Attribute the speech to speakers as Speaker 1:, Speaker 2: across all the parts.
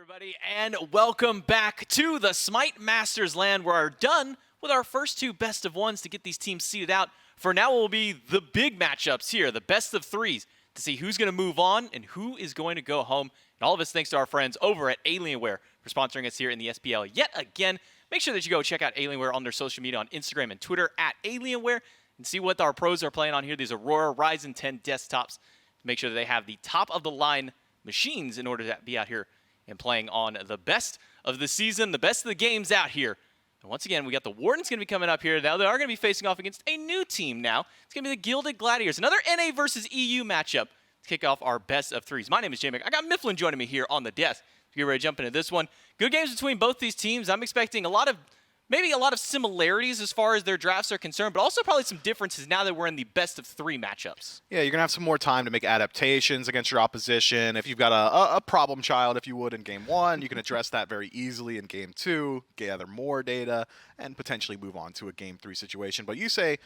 Speaker 1: everybody, and welcome back to the SMITE Masters land. We're done with our first two best of ones to get these teams seeded out. For now, will be the big matchups here, the best of threes, to see who's going to move on and who is going to go home. And all of us thanks to our friends over at Alienware for sponsoring us here in the SPL yet again. Make sure that you go check out Alienware on their social media on Instagram and Twitter at Alienware and see what our pros are playing on here. These Aurora Ryzen 10 desktops. Make sure that they have the top-of-the-line machines in order to be out here and playing on the best of the season, the best of the games out here. And once again, we got the Wardens going to be coming up here. Now they are going to be facing off against a new team now. It's going to be the Gilded Gladiators, another NA versus EU matchup to kick off our best of threes. My name is J-Mac. I got Mifflin joining me here on the desk. Get ready to jump into this one. Good games between both these teams. I'm expecting maybe a lot of similarities as far as their drafts are concerned, but also probably some differences now that we're in the best of three matchups.
Speaker 2: Yeah, you're going to have some more time to make adaptations against your opposition. If you've got a problem child, if you would, in Game 1, you can address that very easily in Game 2, gather more data, and potentially move on to a Game 3 situation. But you say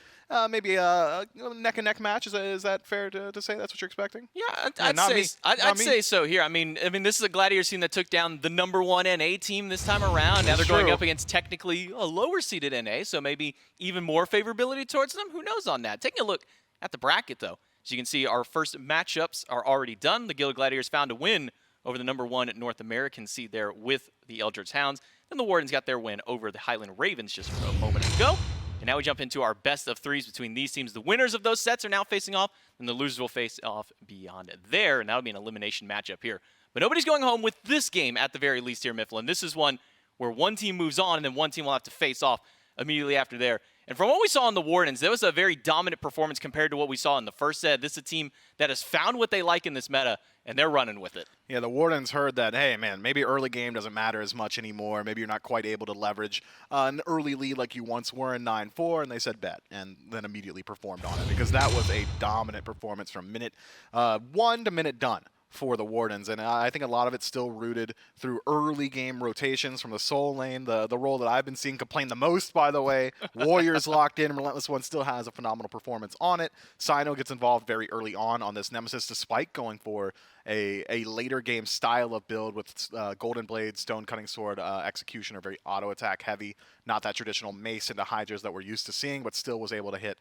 Speaker 2: maybe a neck-and-neck match. Is that fair to say? That's what you're expecting?
Speaker 1: Yeah, I'd say so here. I mean, this is a Gladiators team that took down the #1 NA team this time around. Now they're going up against technically a lower-seeded NA, so maybe even more favorability towards them. Who knows on that? Taking a look at the bracket, though. As you can see, our first matchups are already done. The Gilded Gladiators found a win over the #1 North American seed there with the Eldritch Hounds. Then the Wardens got their win over the Highland Ravens just a moment ago. And now we jump into our best of threes between these teams. The winners of those sets are now facing off, and the losers will face off beyond there, and that'll be an elimination matchup here. But nobody's going home with this game at the very least here, Mifflin. This is one where one team moves on, and then one team will have to face off immediately after there. And from what we saw in the Wardens, that was a very dominant performance compared to what we saw in the first set. This is a team that has found what they like in this meta, and they're running with it.
Speaker 2: Yeah, the Wardens heard that, hey, man, maybe early game doesn't matter as much anymore. Maybe you're not quite able to leverage an early lead like you once were in 9-4, and they said bet, and then immediately performed on it because that was a dominant performance from minute 1 to minute done for the Wardens, and I think a lot of it's still rooted through early game rotations from the Soul lane, the role that I've been seeing complain the most, by the way. Warriors locked in, Relentless One still has a phenomenal performance on it. Sino gets involved very early on this Nemesis, despite going for a later game style of build with Golden Blade, Stone Cutting Sword, Execution are very auto attack heavy, not that traditional mace into Hydras that we're used to seeing, but still was able to hit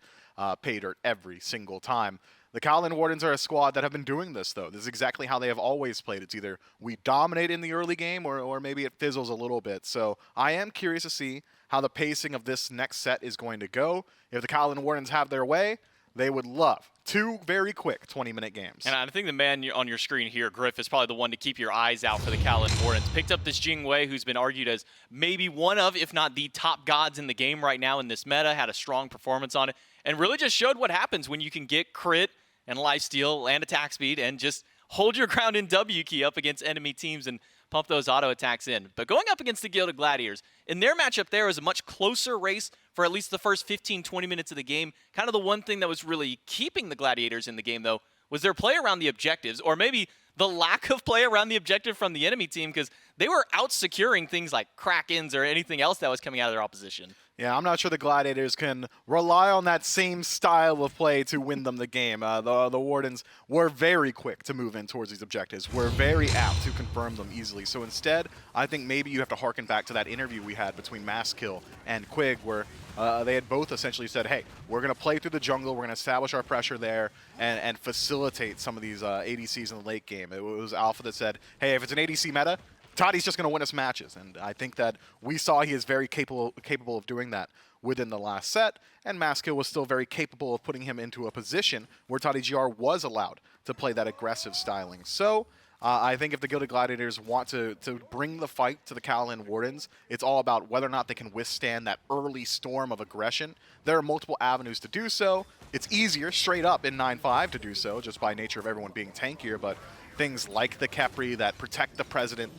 Speaker 2: pay dirt every single time. The Kaolin Wardens are a squad that have been doing this, though. This is exactly how they have always played. It's either we dominate in the early game or maybe it fizzles a little bit. So I am curious to see how the pacing of this next set is going to go. If the Kaolin Wardens have their way, they would love 2 very quick 20-minute games.
Speaker 1: And I think the man on your screen here, Griff, is probably the one to keep your eyes out for the Kaolin Wardens. Picked up this Jing Wei, who's been argued as maybe one of, if not the top gods in the game right now in this meta, had a strong performance on it, and really just showed what happens when you can get crit and lifesteal and attack speed and just hold your ground in W key up against enemy teams and pump those auto attacks in. But going up against the Gilded Gladiators, in their matchup there was a much closer race for at least the first 15-20 minutes of the game. Kind of the one thing that was really keeping the Gladiators in the game, though, was their play around the objectives, or maybe the lack of play around the objective from the enemy team, because they were out-securing things like Krakens or anything else that was coming out of their opposition.
Speaker 2: Yeah, I'm not sure the Gladiators can rely on that same style of play to win them the game. The Wardens were very quick to move in towards these objectives. We're very apt to confirm them easily. So instead, I think maybe you have to harken back to that interview we had between Masskill and Quig, where they had both essentially said, hey, we're going to play through the jungle, we're going to establish our pressure there, and facilitate some of these ADCs in the late game. It was Alpha that said, hey, if it's an ADC meta, Toddy's just going to win us matches, and I think that we saw he is very capable of doing that within the last set, and Masskill was still very capable of putting him into a position where Toddy GR was allowed to play that aggressive styling. So I think if the Gilded Gladiators want to bring the fight to the Kaolin Wardens, it's all about whether or not they can withstand that early storm of aggression. There are multiple avenues to do so. It's easier straight up in 9-5 to do so, just by nature of everyone being tankier, but things like the Khepri that protect the President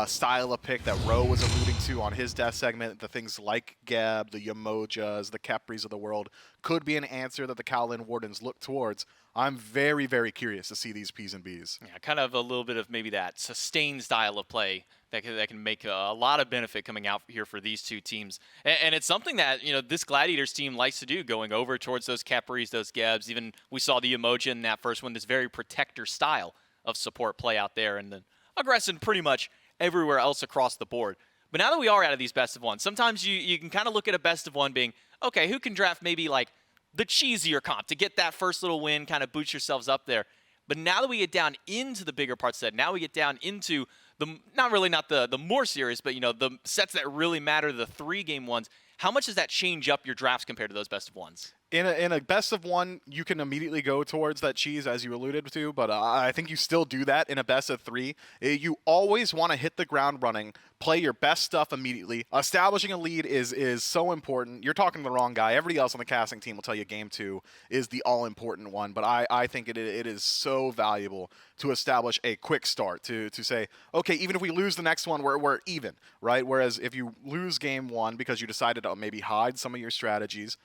Speaker 2: style of pick that Ro was alluding to on his death segment, the things like Geb, the Yamojas, the Khepris of the world, could be an answer that the Kaolin Wardens look towards. I'm very, very curious to see these P's and B's.
Speaker 1: Yeah, kind of a little bit of maybe that sustained style of play that can make a lot of benefit coming out here for these two teams. And it's something that, this Gladiators team likes to do, going over towards those Khepris, those Gebs. Even we saw the Emoja in that first one, this very protector style of support play out there, and then aggressing pretty much everywhere else across the board. But now that we are out of these best of one, sometimes you can kind of look at a best of one being, okay, who can draft maybe like the cheesier comp to get that first little win, kind of boost yourselves up there. But now that we get down into the bigger parts set, now we get down into the, not the more serious, but, you know, the sets that really matter, the 3-game ones. How much does that change up your drafts compared to those best of ones?
Speaker 2: In a best of one, you can immediately go towards that cheese, as you alluded to, but I think you still do that in a best of 3. You always want to hit the ground running, play your best stuff immediately. Establishing a lead is so important. You're talking to the wrong guy. Everybody else on the casting team will tell you game 2 is the all-important one, but I think it is so valuable to establish a quick start, to say, okay, even if we lose the next one, we're even, right? Whereas if you lose game 1 because you decided to maybe hide some of your strategies,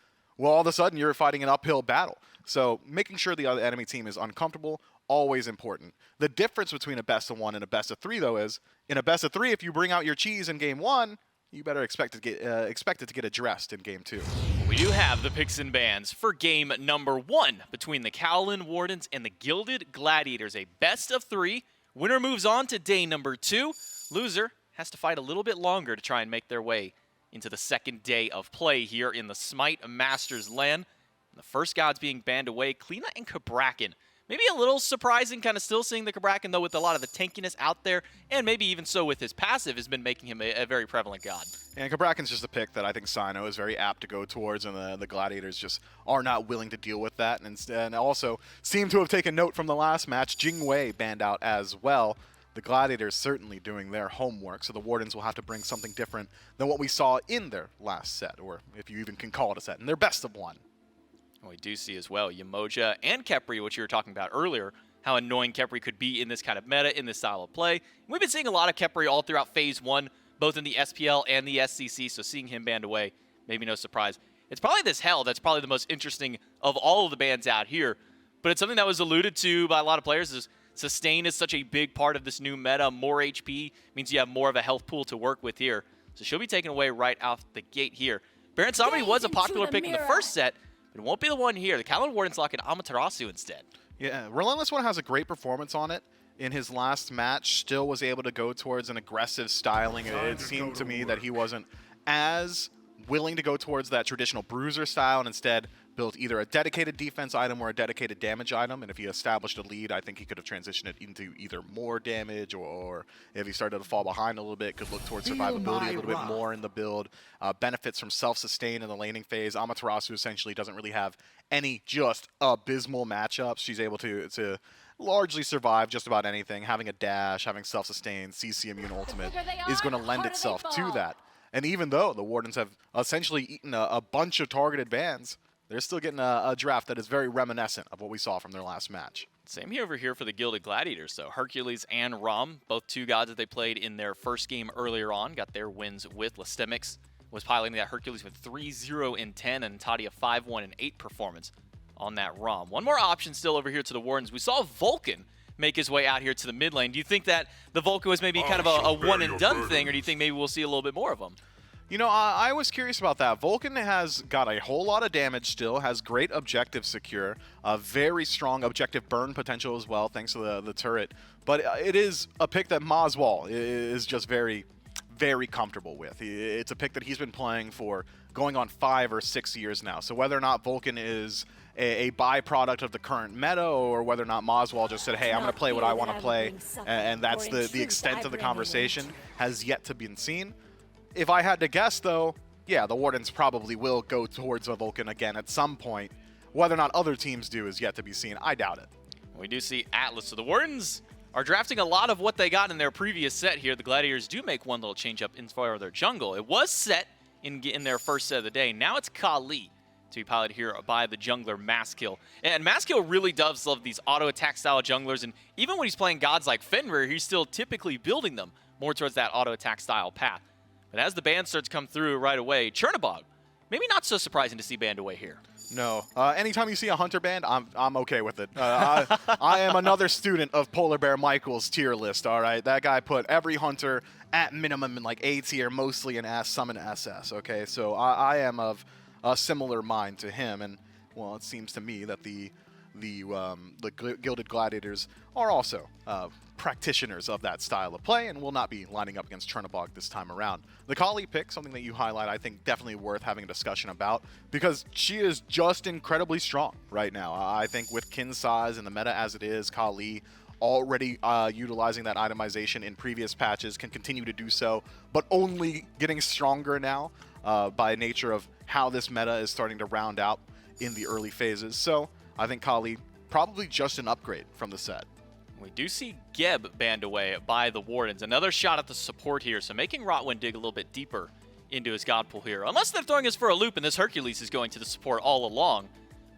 Speaker 2: well, all of a sudden, you're fighting an uphill battle. So making sure the other enemy team is uncomfortable, always important. The difference between a best of 1 and a best of 3, though, is in a best of 3, if you bring out your cheese in game 1, you better expect it to get addressed in game 2.
Speaker 1: We do have the picks and bans for game number 1 between the Kaolin Wardens and the Gilded Gladiators. A best of 3. Winner moves on to day number 2. Loser has to fight a little bit longer to try and make their way into the second day of play here in the SMITE Masters LAN. The first gods being banned away, Kleena and Cabrakan. Maybe a little surprising, kind of still seeing the Cabrakan, though, with a lot of the tankiness out there, and maybe even so with his passive has been making him a very prevalent god. And
Speaker 2: Cabrakan's just a pick that I think Sino is very apt to go towards, and the Gladiators just are not willing to deal with that, and also seem to have taken note from the last match. Jingwei banned out as well. The Gladiators certainly doing their homework, so the Wardens will have to bring something different than what we saw in their last set, or if you even can call it a set, in their best of 1.
Speaker 1: We do see as well Yamoja and Khepri, which you were talking about earlier, how annoying Khepri could be in this kind of meta, in this style of play. We've been seeing a lot of Khepri all throughout Phase 1, both in the SPL and the SCC, so seeing him banned away, maybe no surprise. It's probably this Hell that's probably the most interesting of all of the bans out here, but it's something that was alluded to by a lot of players. Is Sustain is such a big part of this new meta. More HP means you have more of a health pool to work with here. So she'll be taken away right off the gate here. Baron Samedi was a popular pick in the first set, but it won't be the one here. The Kaolin Wardens lock in Amaterasu instead.
Speaker 2: Yeah, Relentless One has a great performance on it. In his last match, still was able to go towards an aggressive styling. It seemed to me that he wasn't as willing to go towards that traditional bruiser style, and instead built either a dedicated defense item or a dedicated damage item. And if he established a lead, I think he could have transitioned it into either more damage, or if he started to fall behind a little bit, could look towards survivability a little bit more in the build. Benefits from self-sustain in the laning phase. Amaterasu essentially doesn't really have any just abysmal matchups. She's able to largely survive just about anything. Having a dash, having self-sustain, CC immune ultimate is going to lend itself to that. And even though the Wardens have essentially eaten a bunch of targeted bans, they're still getting a draft that is very reminiscent of what we saw from their last match.
Speaker 1: Same here over here for the Gilded Gladiators, though. Hercules and Rom, both two gods that they played in their first game earlier on, got their wins with. Lastemix was piloting that Hercules with 3-0 and 10, and Tadia 5-1 and 8 performance on that Rom. One more option still over here to the Wardens. We saw Vulcan make his way out here to the mid lane. Do you think that the Vulcan was maybe kind of a one-and-done thing, or do you think maybe we'll see a little bit more of them?
Speaker 2: You know, I was curious about that. Vulcan has got a whole lot of damage still, has great objective secure, a very strong objective burn potential as well, thanks to the turret. But it is a pick that Mazwal is just very, very comfortable with. It's a pick that he's been playing for going on 5 or 6 years now. So whether or not Vulcan is a byproduct of the current meta, or whether or not Mazwal just said, hey, I'm going to play what I want to play, and that's the extent of the conversation, has yet to be seen. If I had to guess, though, yeah, the Wardens probably will go towards a Vulcan again at some point. Whether or not other teams do is yet to be seen. I doubt it.
Speaker 1: We do see Atlas. So the Wardens are drafting a lot of what they got in their previous set here. The Gladiators do make one little change up in for their jungle. It was set in their first set of the day. Now it's Kali to be piloted here by the jungler Maskill. And Maskill really does love these auto attack style junglers, and even when he's playing gods like Fenrir, he's still typically building them more towards that auto attack style path. But as the ban starts to come through right away, Chernobog, maybe not so surprising to see banned away here.
Speaker 2: No. Anytime you see a Hunter banned, I'm okay with it. I am another student of Polar Bear Michael's tier list, all right? That guy put every Hunter at minimum in like A tier, mostly in Summon SS, okay? So I am of a similar mind to him, and, well, it seems to me that the the Gilded Gladiators are also practitioners of that style of play and will not be lining up against Chernobog this time around. The Kaolin pick, something that you highlight, I think definitely worth having a discussion about because she is just incredibly strong right now. I think with kin size and the meta as it is, Kaolin already utilizing that itemization in previous patches can continue to do so, but only getting stronger now by nature of how this meta is starting to round out in the early phases. So I think Kaolin probably just an upgrade from the set.
Speaker 1: We do see Geb banned away by the Wardens. Another shot at the support here, so making Rotwin dig a little bit deeper into his God Pool here. Unless they're throwing us for a loop and this Hercules is going to the support all along.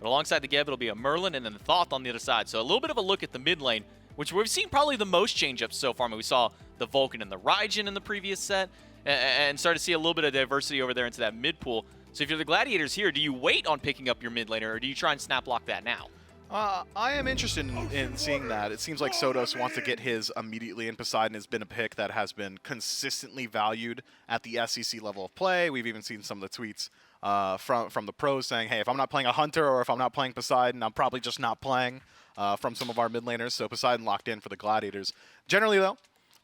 Speaker 1: But alongside the Geb, it'll be a Merlin and then the Thoth on the other side. So a little bit of a look at the mid lane, which we've seen probably the most change-ups so far. I mean, we saw the Vulcan and the Raijin in the previous set and started to see a little bit of diversity over there into that mid pool. So if you're the Gladiators here, do you wait on picking up your mid laner or do you try and snap lock that now?
Speaker 2: I am interested in seeing that. It seems like Sodos wants to get his immediately, and Poseidon has been a pick that has been consistently valued at the SEC level of play. We've even seen some of the tweets from the pros saying, hey, if I'm not playing a Hunter or if I'm not playing Poseidon, I'm probably just not playing from some of our mid laners. So Poseidon locked in for the Gladiators. Generally, though,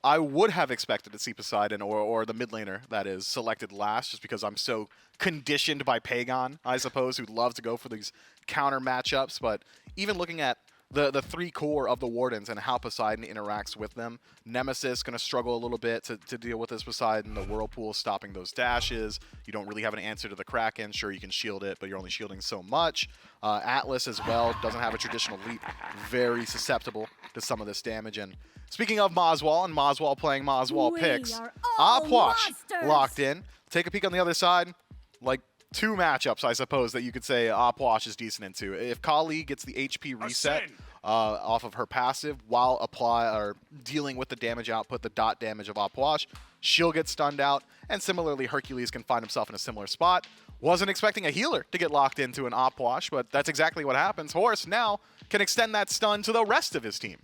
Speaker 2: I would have expected to see Poseidon or the mid laner that is selected last just because I'm so conditioned by Pagon, I suppose, who loves to go for these counter matchups. But even looking at the three core of the Wardens and how Poseidon interacts with them, Nemesis going to struggle a little bit to deal with this Poseidon. The Whirlpool stopping those dashes. You don't really have an answer to the Kraken. Sure, you can shield it, but you're only shielding so much. Atlas as well doesn't have a traditional leap. Very susceptible to some of this damage. And speaking of Moswall and Moswall playing Moswall picks, Opwash locked in. Take a peek on the other side. Like two matchups, I suppose, that you could say Opwash is decent into. If Kali gets the HP reset off of her passive while dealing with the damage output, the dot damage of Opwash, she'll get stunned out. And similarly, Hercules can find himself in a similar spot. Wasn't expecting a healer to get locked into an Opwash, but that's exactly what happens. Horus now can extend that stun to the rest of his team.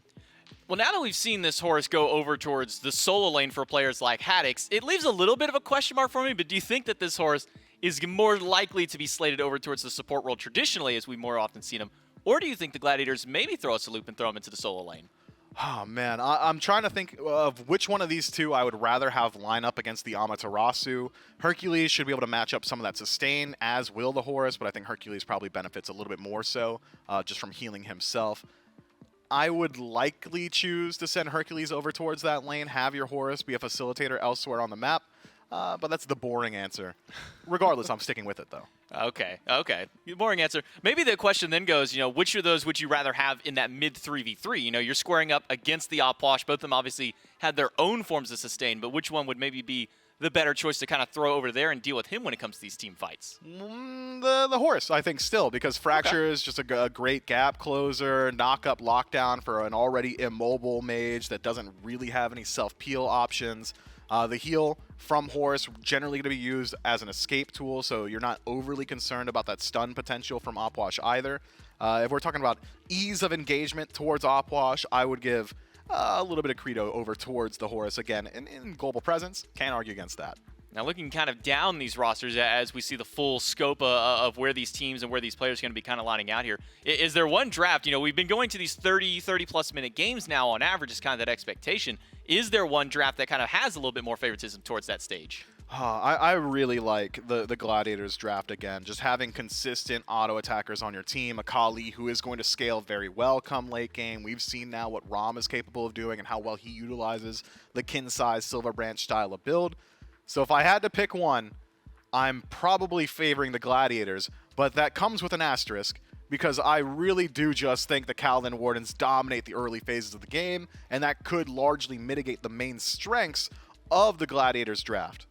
Speaker 1: Well, now that we've seen this Horus go over towards the solo lane for players like Haddix, it leaves a little bit of a question mark for me, but do you think that this Horus is more likely to be slated over towards the support role traditionally, as we more often seen him, or do you think the Gladiators maybe throw us a loop and throw him into the solo lane?
Speaker 2: Oh, man. I'm trying to think of which one of these two I would rather have line up against the Amaterasu. Hercules should be able to match up some of that sustain, as will the Horus, but I think Hercules probably benefits a little bit more so just from healing himself. I would likely choose to send Hercules over towards that lane, have your Horus be a facilitator elsewhere on the map, but that's the boring answer. Regardless, I'm sticking with it, though.
Speaker 1: Okay. Boring answer. Maybe the question then goes, which of those would you rather have in that mid 3v3? You're squaring up against the Opwash. Both of them obviously had their own forms of sustain, but which one would maybe be the better choice to kind of throw over there and deal with him when it comes to these team fights?
Speaker 2: The Horus, I think, still, because Fracture is just a great gap closer, knock-up lockdown for an already immobile mage that doesn't really have any self-peel options. The heal from Horus generally going to be used as an escape tool, so you're not overly concerned about that stun potential from Opwash either. If we're talking about ease of engagement towards Opwash, I would give a little bit of credo over towards the Horus again. In global presence, can't argue against that.
Speaker 1: Now looking kind of down these rosters as we see the full scope of where these teams and where these players are going to be kind of lining out here, is there one draft? We've been going to these 30-plus minute games now on average is kind of that expectation. Is there one draft that kind of has a little bit more favoritism towards that stage?
Speaker 2: I really like the Gladiators draft again. Just having consistent auto attackers on your team. A Kali who is going to scale very well come late game. We've seen now what Rom is capable of doing and how well he utilizes the kin size Silver Branch style of build. So if I had to pick one, I'm probably favoring the Gladiators, but that comes with an asterisk because I really do just think the Kaolin Wardens dominate the early phases of the game, and that could largely mitigate the main strengths of the Gladiators draft.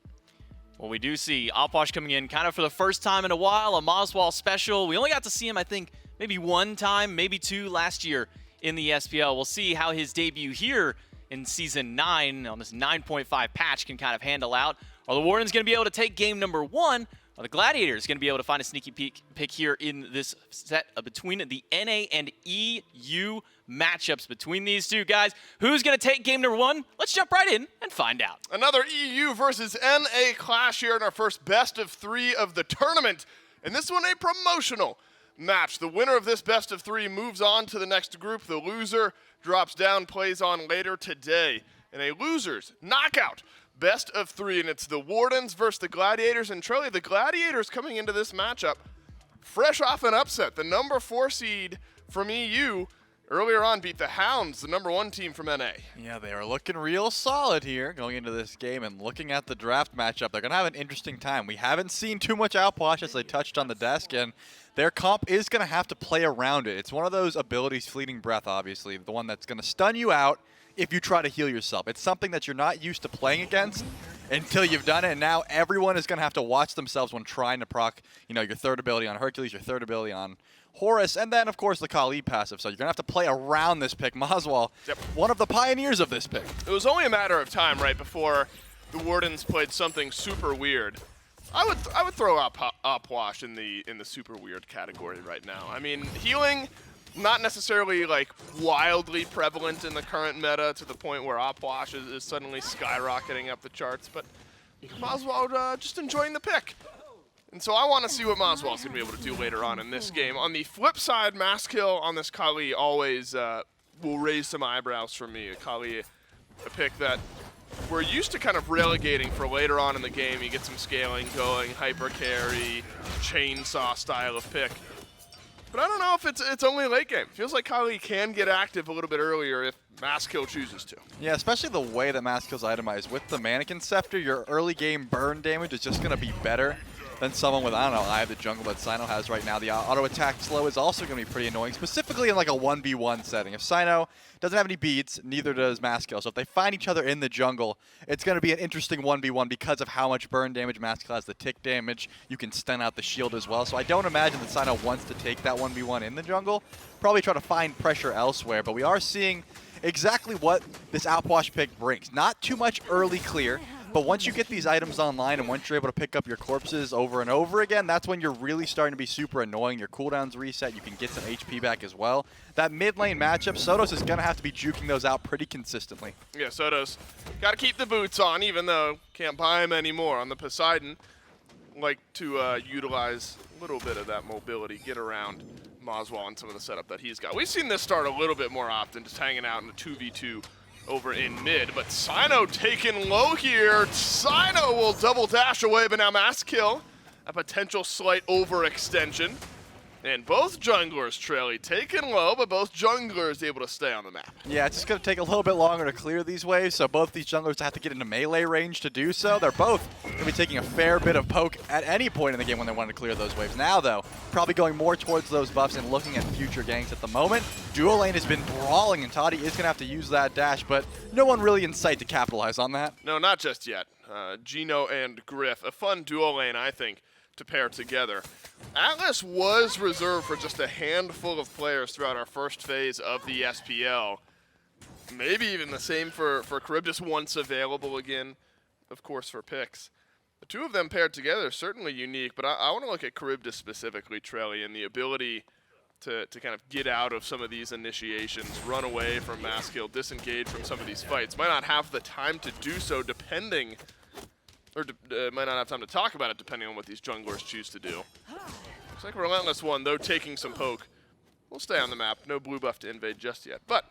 Speaker 1: Well, we do see Opwash coming in kind of for the first time in a while, a Moswall special. We only got to see him, I think, maybe one time, maybe two last year in the SPL. We'll see how his debut here in Season 9 on this 9.5 patch can kind of handle out. Are the Wardens going to be able to take game number 1? Are the Gladiators going to be able to find a sneaky pick here in this set between the NA and EU matchups between these two guys? Who's going to take game number 1? Let's jump right in and find out.
Speaker 3: Another EU versus NA clash here in our first best of 3 of the tournament. And this one a promotional. match. The winner of this best of 3 moves on to the next group. The loser drops down, plays on later today. And a losers knockout best of 3, and it's the Wardens versus the Gladiators. And Charlie, the Gladiators coming into this matchup fresh off an upset. The number 4 seed from EU earlier on beat the Hounds, the number 1 team from NA.
Speaker 4: Yeah, they are looking real solid here going into this game, and looking at the draft matchup, they're going to have an interesting time. We haven't seen too much outwash, as they touched on the desk, and their comp is going to have to play around it. It's one of those abilities, Fleeting Breath, obviously, the one that's going to stun you out if you try to heal yourself. It's something that you're not used to playing against until you've done it, and now everyone is going to have to watch themselves when trying to proc, your third ability on Hercules, your third ability on Horus, and then, of course, the Kaolin passive. So you're going to have to play around this pick. Maswal, one of the pioneers of this pick.
Speaker 3: It was only a matter of time right before the Wardens played something super weird. I would throw Upwash in the super weird category right now. I mean, healing, not necessarily like wildly prevalent in the current meta to the point where Upwash is suddenly skyrocketing up the charts, but Maswal just enjoying the pick. And so I want to see what Maswal's going to be able to do later on in this game. On the flip side, Mass Kill on this Kali always will raise some eyebrows for me. Kali, a pick that we're used to kind of relegating for later on in the game. You get some scaling going, hyper carry, chainsaw style of pick. But I don't know if it's only late game. Feels like Kali can get active a little bit earlier if Mass Kill chooses to.
Speaker 4: Yeah, especially the way that Mass Kill's itemized. With the Mannequin Scepter, your early game burn damage is just going to be better than someone with, I don't know, Eye of the Jungle that Sino has right now. The auto attack slow is also going to be pretty annoying, specifically in like a 1v1 setting. If Sino doesn't have any beads, neither does Mass Kill. So if they find each other in the jungle, it's going to be an interesting 1v1 because of how much burn damage Mass Kill has, the tick damage. You can stun out the shield as well. So I don't imagine that Sino wants to take that 1v1 in the jungle. Probably try to find pressure elsewhere, but we are seeing exactly what this Outwash pick brings. Not too much early clear. But once you get these items online and once you're able to pick up your corpses over and over again, that's when you're really starting to be super annoying. Your cooldowns reset. You can get some HP back as well. That mid lane matchup, Sotos is going to have to be juking those out pretty consistently.
Speaker 3: Yeah, Sotos got to keep the boots on, even though can't buy them anymore. On the Poseidon, like to utilize a little bit of that mobility, get around Maswal and some of the setup that he's got. We've seen this start a little bit more often, just hanging out in a 2v2 over in mid, but Sino taken low here. Sino will double dash away, but now Mass Kill, a potential slight overextension. And both junglers, Trelly, taken low, but both junglers able to stay on the map.
Speaker 4: Yeah, it's just going to take a little bit longer to clear these waves, so both these junglers have to get into melee range to do so. They're both going to be taking a fair bit of poke at any point in the game when they want to clear those waves. Now, though, probably going more towards those buffs and looking at future ganks at the moment. Duo lane has been brawling, and Toddy is going to have to use that dash, but no one really in sight to capitalize on that.
Speaker 3: No, not just yet. Gino and Griff, a fun duo lane, I think, to pair together. Atlas was reserved for just a handful of players throughout our first phase of the SPL. Maybe even the same for Charybdis once available again, of course, for picks. The two of them paired together is certainly unique, but I want to look at Charybdis specifically, Trelly, and the ability to kind of get out of some of these initiations, run away from Mass Kill, disengage from some of these fights. Might not have the time to do so depending, or might not have time to talk about it depending on what these junglers choose to do. Looks like Relentless one, though, taking some poke. We'll stay on the map. No blue buff to invade just yet. But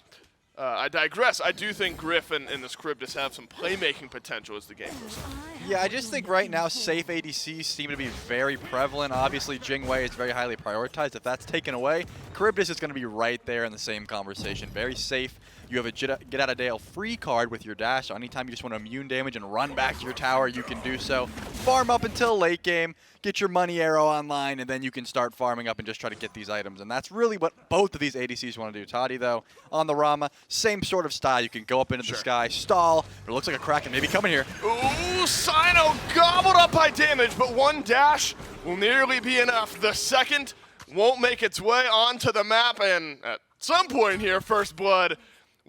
Speaker 3: I digress. I do think Griff and this Charybdis have some playmaking potential as the game goes on.
Speaker 4: Yeah, I just think right now safe ADCs seem to be very prevalent. Obviously, Jingwei is very highly prioritized. If that's taken away, Charybdis is going to be right there in the same conversation. Very safe. You have a get out of jail free card with your dash. So anytime you just want to immune damage and run back to your tower, you can do so. Farm up until late game, get your money arrow online, and then you can start farming up and just try to get these items. And that's really what both of these ADCs want to do. Toddy, though, on the Rama, same sort of style. You can go up into the sky, stall, but it looks like a Kraken maybe coming here.
Speaker 3: Ooh, Sino gobbled up by damage, but one dash will nearly be enough. The second won't make its way onto the map, and at some point here, First Blood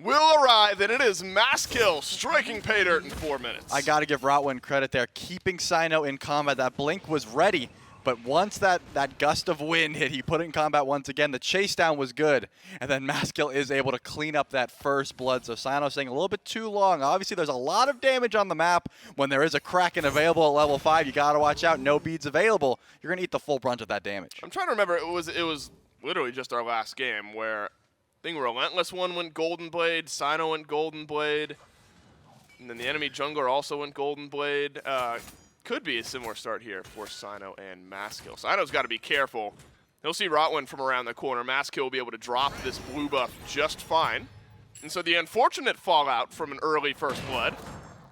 Speaker 3: will arrive, and it is Mass Kill striking pay dirt in 4 minutes.
Speaker 4: I got to give Rotwin credit there, keeping Sino in combat. That blink was ready But once that gust of wind hit, he put it in combat once again. The chase down was good, and then Maskill is able to clean up that first blood. So Sino saying a little bit too long. Obviously, there's a lot of damage on the map. When there is a Kraken available at level 5, you got to watch out. No beads available. You're going to eat the full brunt of that damage.
Speaker 3: I'm trying to remember. It was literally just our last game where I think Relentless one went Golden Blade, Sino went Golden Blade, and then the enemy jungler also went Golden Blade. Could be a similar start here for Sino and Maskill. Sino's got to be careful. He'll see Rotwin from around the corner. Maskill will be able to drop this blue buff just fine. And so the unfortunate fallout from an early first blood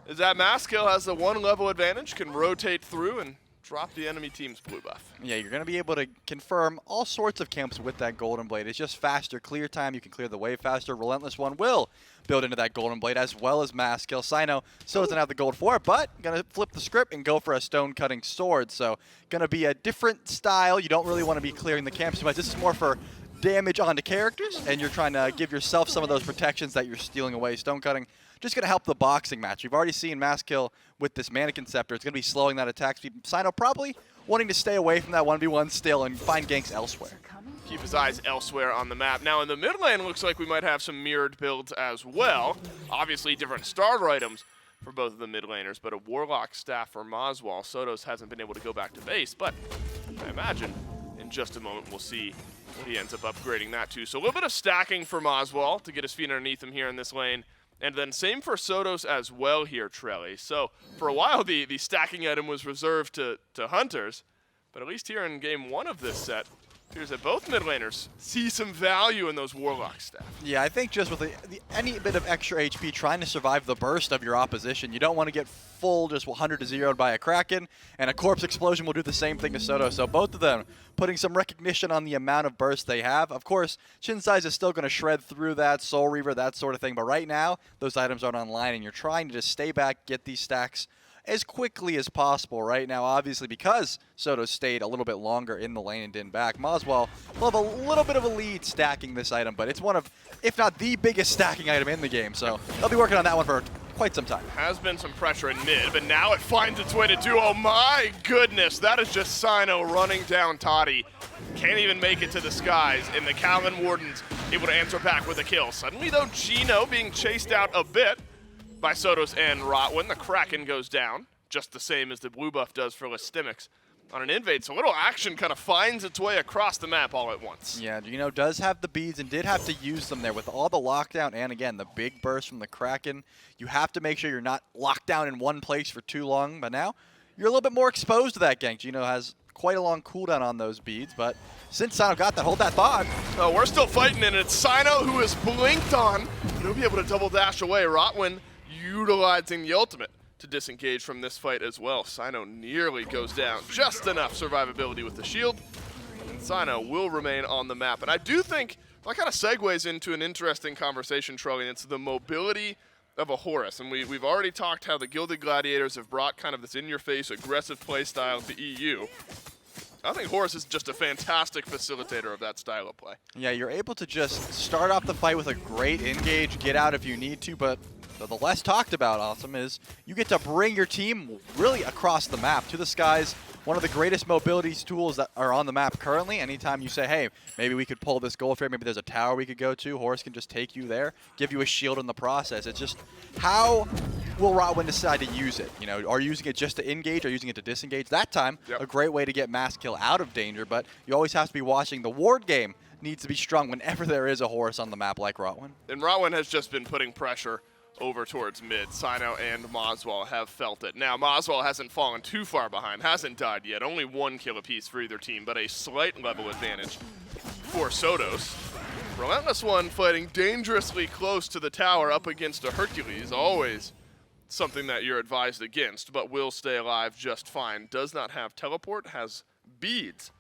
Speaker 3: is that Maskill has the 1 level advantage, can rotate through and drop the enemy team's blue buff.
Speaker 4: Yeah, you're going to be able to confirm all sorts of camps with that Golden Blade. It's just faster clear time. You can clear the wave faster. Relentless one will build into that Golden Blade as well as Maskill. Sino still doesn't have the gold for it, but going to flip the script and go for a stone-cutting sword. So going to be a different style. You don't really want to be clearing the camps too much. This is more for damage onto characters, and you're trying to give yourself some of those protections that you're stealing away. Stone-cutting just going to help the boxing match. We've already seen Maskill with this Mannequin Scepter. It's going to be slowing that attack speed. Sino probably wanting to stay away from that 1v1 still and find ganks elsewhere.
Speaker 3: Keep his eyes elsewhere on the map. Now in the mid lane, looks like we might have some mirrored builds as well. Obviously different starter items for both of the mid laners, but a Warlock staff for Maswal. Sotos hasn't been able to go back to base, but I imagine in just a moment we'll see what he ends up upgrading that to. So a little bit of stacking for Maswal to get his feet underneath him here in this lane. And then same for Sotos as well here, Trelly. So for a while, the stacking item was reserved to Hunters, but at least here in game 1 of this set, it appears that both mid laners see some value in those Warlock staff.
Speaker 4: Yeah, I think just with any bit of extra HP, trying to survive the burst of your opposition, you don't want to get full just 100 to 0'd by a Kraken, and a Corpse Explosion will do the same thing to Soto. So both of them putting some recognition on the amount of burst they have. Of course, Chin Size is still going to shred through that, Soul Reaver, that sort of thing, but right now, those items aren't online, and you're trying to just stay back, get these stacks as quickly as possible right now, obviously, because Soto stayed a little bit longer in the lane and didn't back. Maswal will have a little bit of a lead stacking this item, but it's one of, if not the biggest stacking item in the game, so they'll be working on that one for quite some time.
Speaker 3: Has been some pressure in mid, but now it finds its way to duo. My goodness, that is just Sino running down Toddy. Can't even make it to the skies, and the Kaolin Wardens able to answer back with a kill. Suddenly, though, Gino being chased out a bit by Sotos and Rotwin. The Kraken goes down, just the same as the blue buff does for Listimics on an invade. So a little action kind of finds its way across the map all at once.
Speaker 4: Yeah, Gino does have the beads and did have to use them there with all the lockdown and, again, the big burst from the Kraken. You have to make sure you're not locked down in one place for too long, but now you're a little bit more exposed to that gank. Gino has quite a long cooldown on those beads, but since Sino got that, hold that thought.
Speaker 3: Oh, we're still fighting, and it's Sino who is blinked on. He'll be able to double dash away. Rotwin utilizing the ultimate to disengage from this fight as well. Sino nearly goes down. Just enough survivability with the shield. And Sino will remain on the map. And I do think that kind of segues into an interesting conversation, Trolley, and it's the mobility of a Horus. And we've already talked how the Gilded Gladiators have brought kind of this in-your-face, aggressive play style to EU. I think Horus is just a fantastic facilitator of that style of play.
Speaker 4: Yeah, you're able to just start off the fight with a great engage, get out if you need to, but the less talked about, Awesome, is you get to bring your team really across the map to the skies. One of the greatest mobility tools that are on the map currently. Anytime you say, hey, maybe we could pull this gold fair, maybe there's a tower we could go to, Horus can just take you there, give you a shield in the process. It's just, how will Rotwin decide to use it? You know, are you using it just to engage, or using it to disengage? That time, a great way to get Maskill out of danger, but you always have to be watching the ward game. Needs to be strong whenever there is a Horus on the map like Rotwin. And
Speaker 3: Rotwin has just been putting pressure over towards mid. Sino and Maswal have felt it. Now, Maswal hasn't fallen too far behind, hasn't died yet. Only 1 kill apiece for either team, but a slight level advantage for Sotos. Relentless one fighting dangerously close to the tower up against a Hercules. Always something that you're advised against, but will stay alive just fine. Does not have teleport, has beads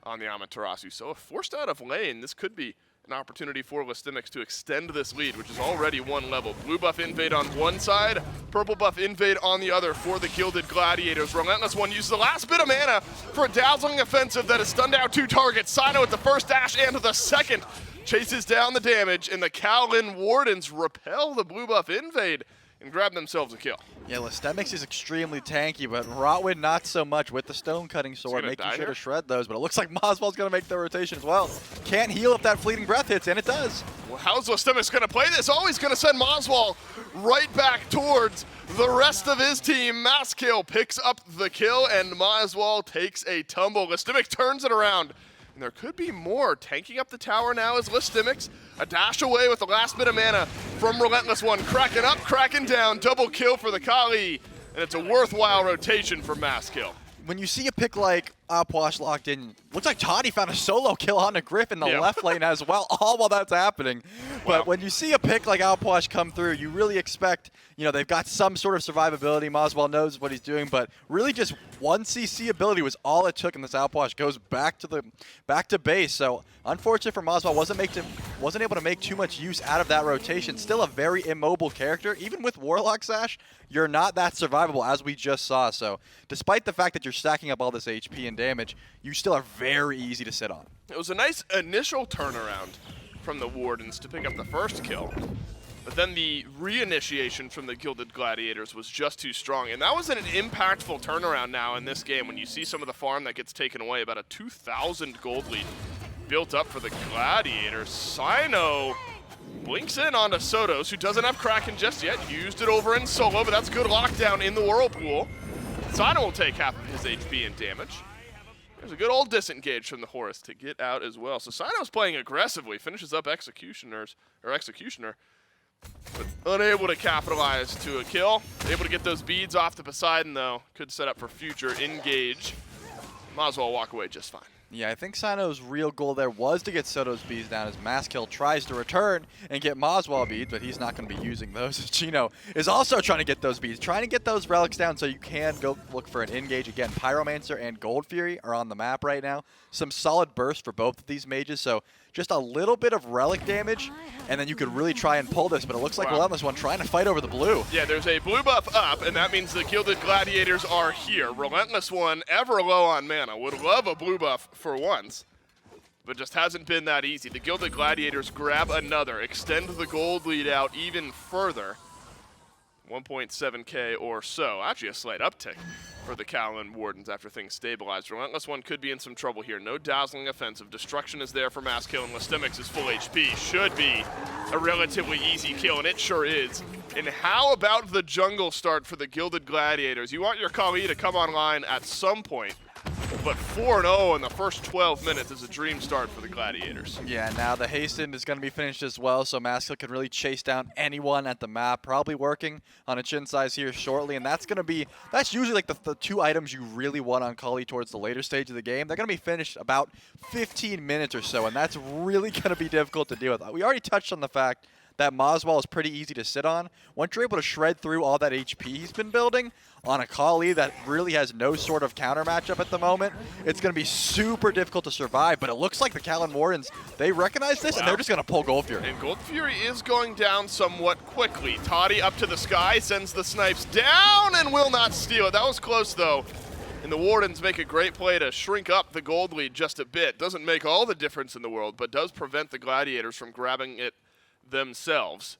Speaker 3: on the Amaterasu. So if forced out of lane, this could be an opportunity for Listimics to extend this lead, which is already 1 level. Blue buff invade on one side, purple buff invade on the other for the Gilded Gladiators. Relentless one uses the last bit of mana for a dazzling offensive that has stunned out 2 targets. Sino with the first dash and the second chases down the damage, and the Kaolin Wardens repel the blue buff invade and grab themselves a kill.
Speaker 4: Yeah, Listemix is extremely tanky, but Rotwin not so much with the stone cutting sword, making sure to shred those. But it looks like Moswell's going to make the rotation as well. Can't heal if that fleeting breath hits, and it does.
Speaker 3: Well, how's Listemix going to play this? Oh, he's going to send Moswell right back towards the rest of his team. Maskill picks up the kill, and Moswell takes a tumble. Listemix turns it around. And there could be more. Tanking up the tower now is Listemix. A dash away with the last bit of mana from Relentless One. Cracking up, cracking down. Double kill for the Kali. And it's a worthwhile rotation for Maskill.
Speaker 4: When you see a pick like Opwash locked in, looks like Toddy found a solo kill on a Griff in the left lane as well, all while that's happening. But when you see a pick like Opwash come through, you really expect, you know, they've got some sort of survivability. Moswell knows what he's doing, but really just one CC ability was all it took, and this Opwash goes back to base. So unfortunate for Moswell, wasn't able to make too much use out of that rotation. Still a very immobile character. Even with Warlock Sash, you're not that survivable, as we just saw. So despite the fact that you're stacking up all this HP and damage, you still are very easy to sit on.
Speaker 3: It was a nice initial turnaround from the Wardens to pick up the first kill. But then the reinitiation from the Gilded Gladiators was just too strong. And that was an impactful turnaround now in this game when you see some of the farm that gets taken away. About a 2,000 gold lead built up for the Gladiators. Sino blinks in onto Sotos, who doesn't have Kraken just yet. Used it over in solo, but that's good lockdown in the Whirlpool. Sino will take half of his HP and damage. There's a good old disengage from the Horus to get out as well. So Sino's playing aggressively, finishes up Executioner, but unable to capitalize to a kill. Able to get those beads off the Poseidon though. Could set up for future engage. Might as well walk away just fine.
Speaker 4: Yeah, I think Sino's real goal there was to get Soto's beads down as Maskill tries to return and get Moswell beads, but he's not going to be using those. Chino is also trying to get those beads, trying to get those relics down so you can go look for an engage. Again, Pyromancer and Gold Fury are on the map right now. Some solid burst for both of these mages, so just a little bit of relic damage, and then you could really try and pull this, but it looks like Relentless One trying to fight over the blue.
Speaker 3: Yeah, there's a blue buff up, and that means the Gilded Gladiators are here. Relentless One, ever low on mana, would love a blue buff for once, but just hasn't been that easy. The Gilded Gladiators grab another, extend the gold lead out even further. 1.7k or so. Actually a slight uptick for the Kaolin Wardens after things stabilized. Relentless One could be in some trouble here. No dazzling offensive. Destruction is there for Maskill, and Listemix is full HP. Should be a relatively easy kill, and it sure is. And how about the jungle start for the Gilded Gladiators? You want your Kali to come online at some point, but 4-0 in the first 12 minutes is a dream start for the Gladiators.
Speaker 4: Yeah, now the hasten is going to be finished as well, so Maskill can really chase down anyone at the map. Probably working on a chin size here shortly, and that's usually like the two items you really want on Kali towards the later stage of the game. They're going to be finished about 15 minutes or so, and that's really going to be difficult to deal with. We already touched on the fact that Moswell is pretty easy to sit on. Once you're able to shred through all that HP he's been building on a Kali that really has no sort of counter matchup at the moment, it's going to be super difficult to survive. But it looks like the Kaolin Wardens, they recognize this, and they're just going to pull Gold Fury.
Speaker 3: And Gold Fury is going down somewhat quickly. Toddy up to the sky, sends the snipes down, and will not steal it. That was close, though. And the Wardens make a great play to shrink up the gold lead just a bit. Doesn't make all the difference in the world, but does prevent the Gladiators from grabbing it themselves.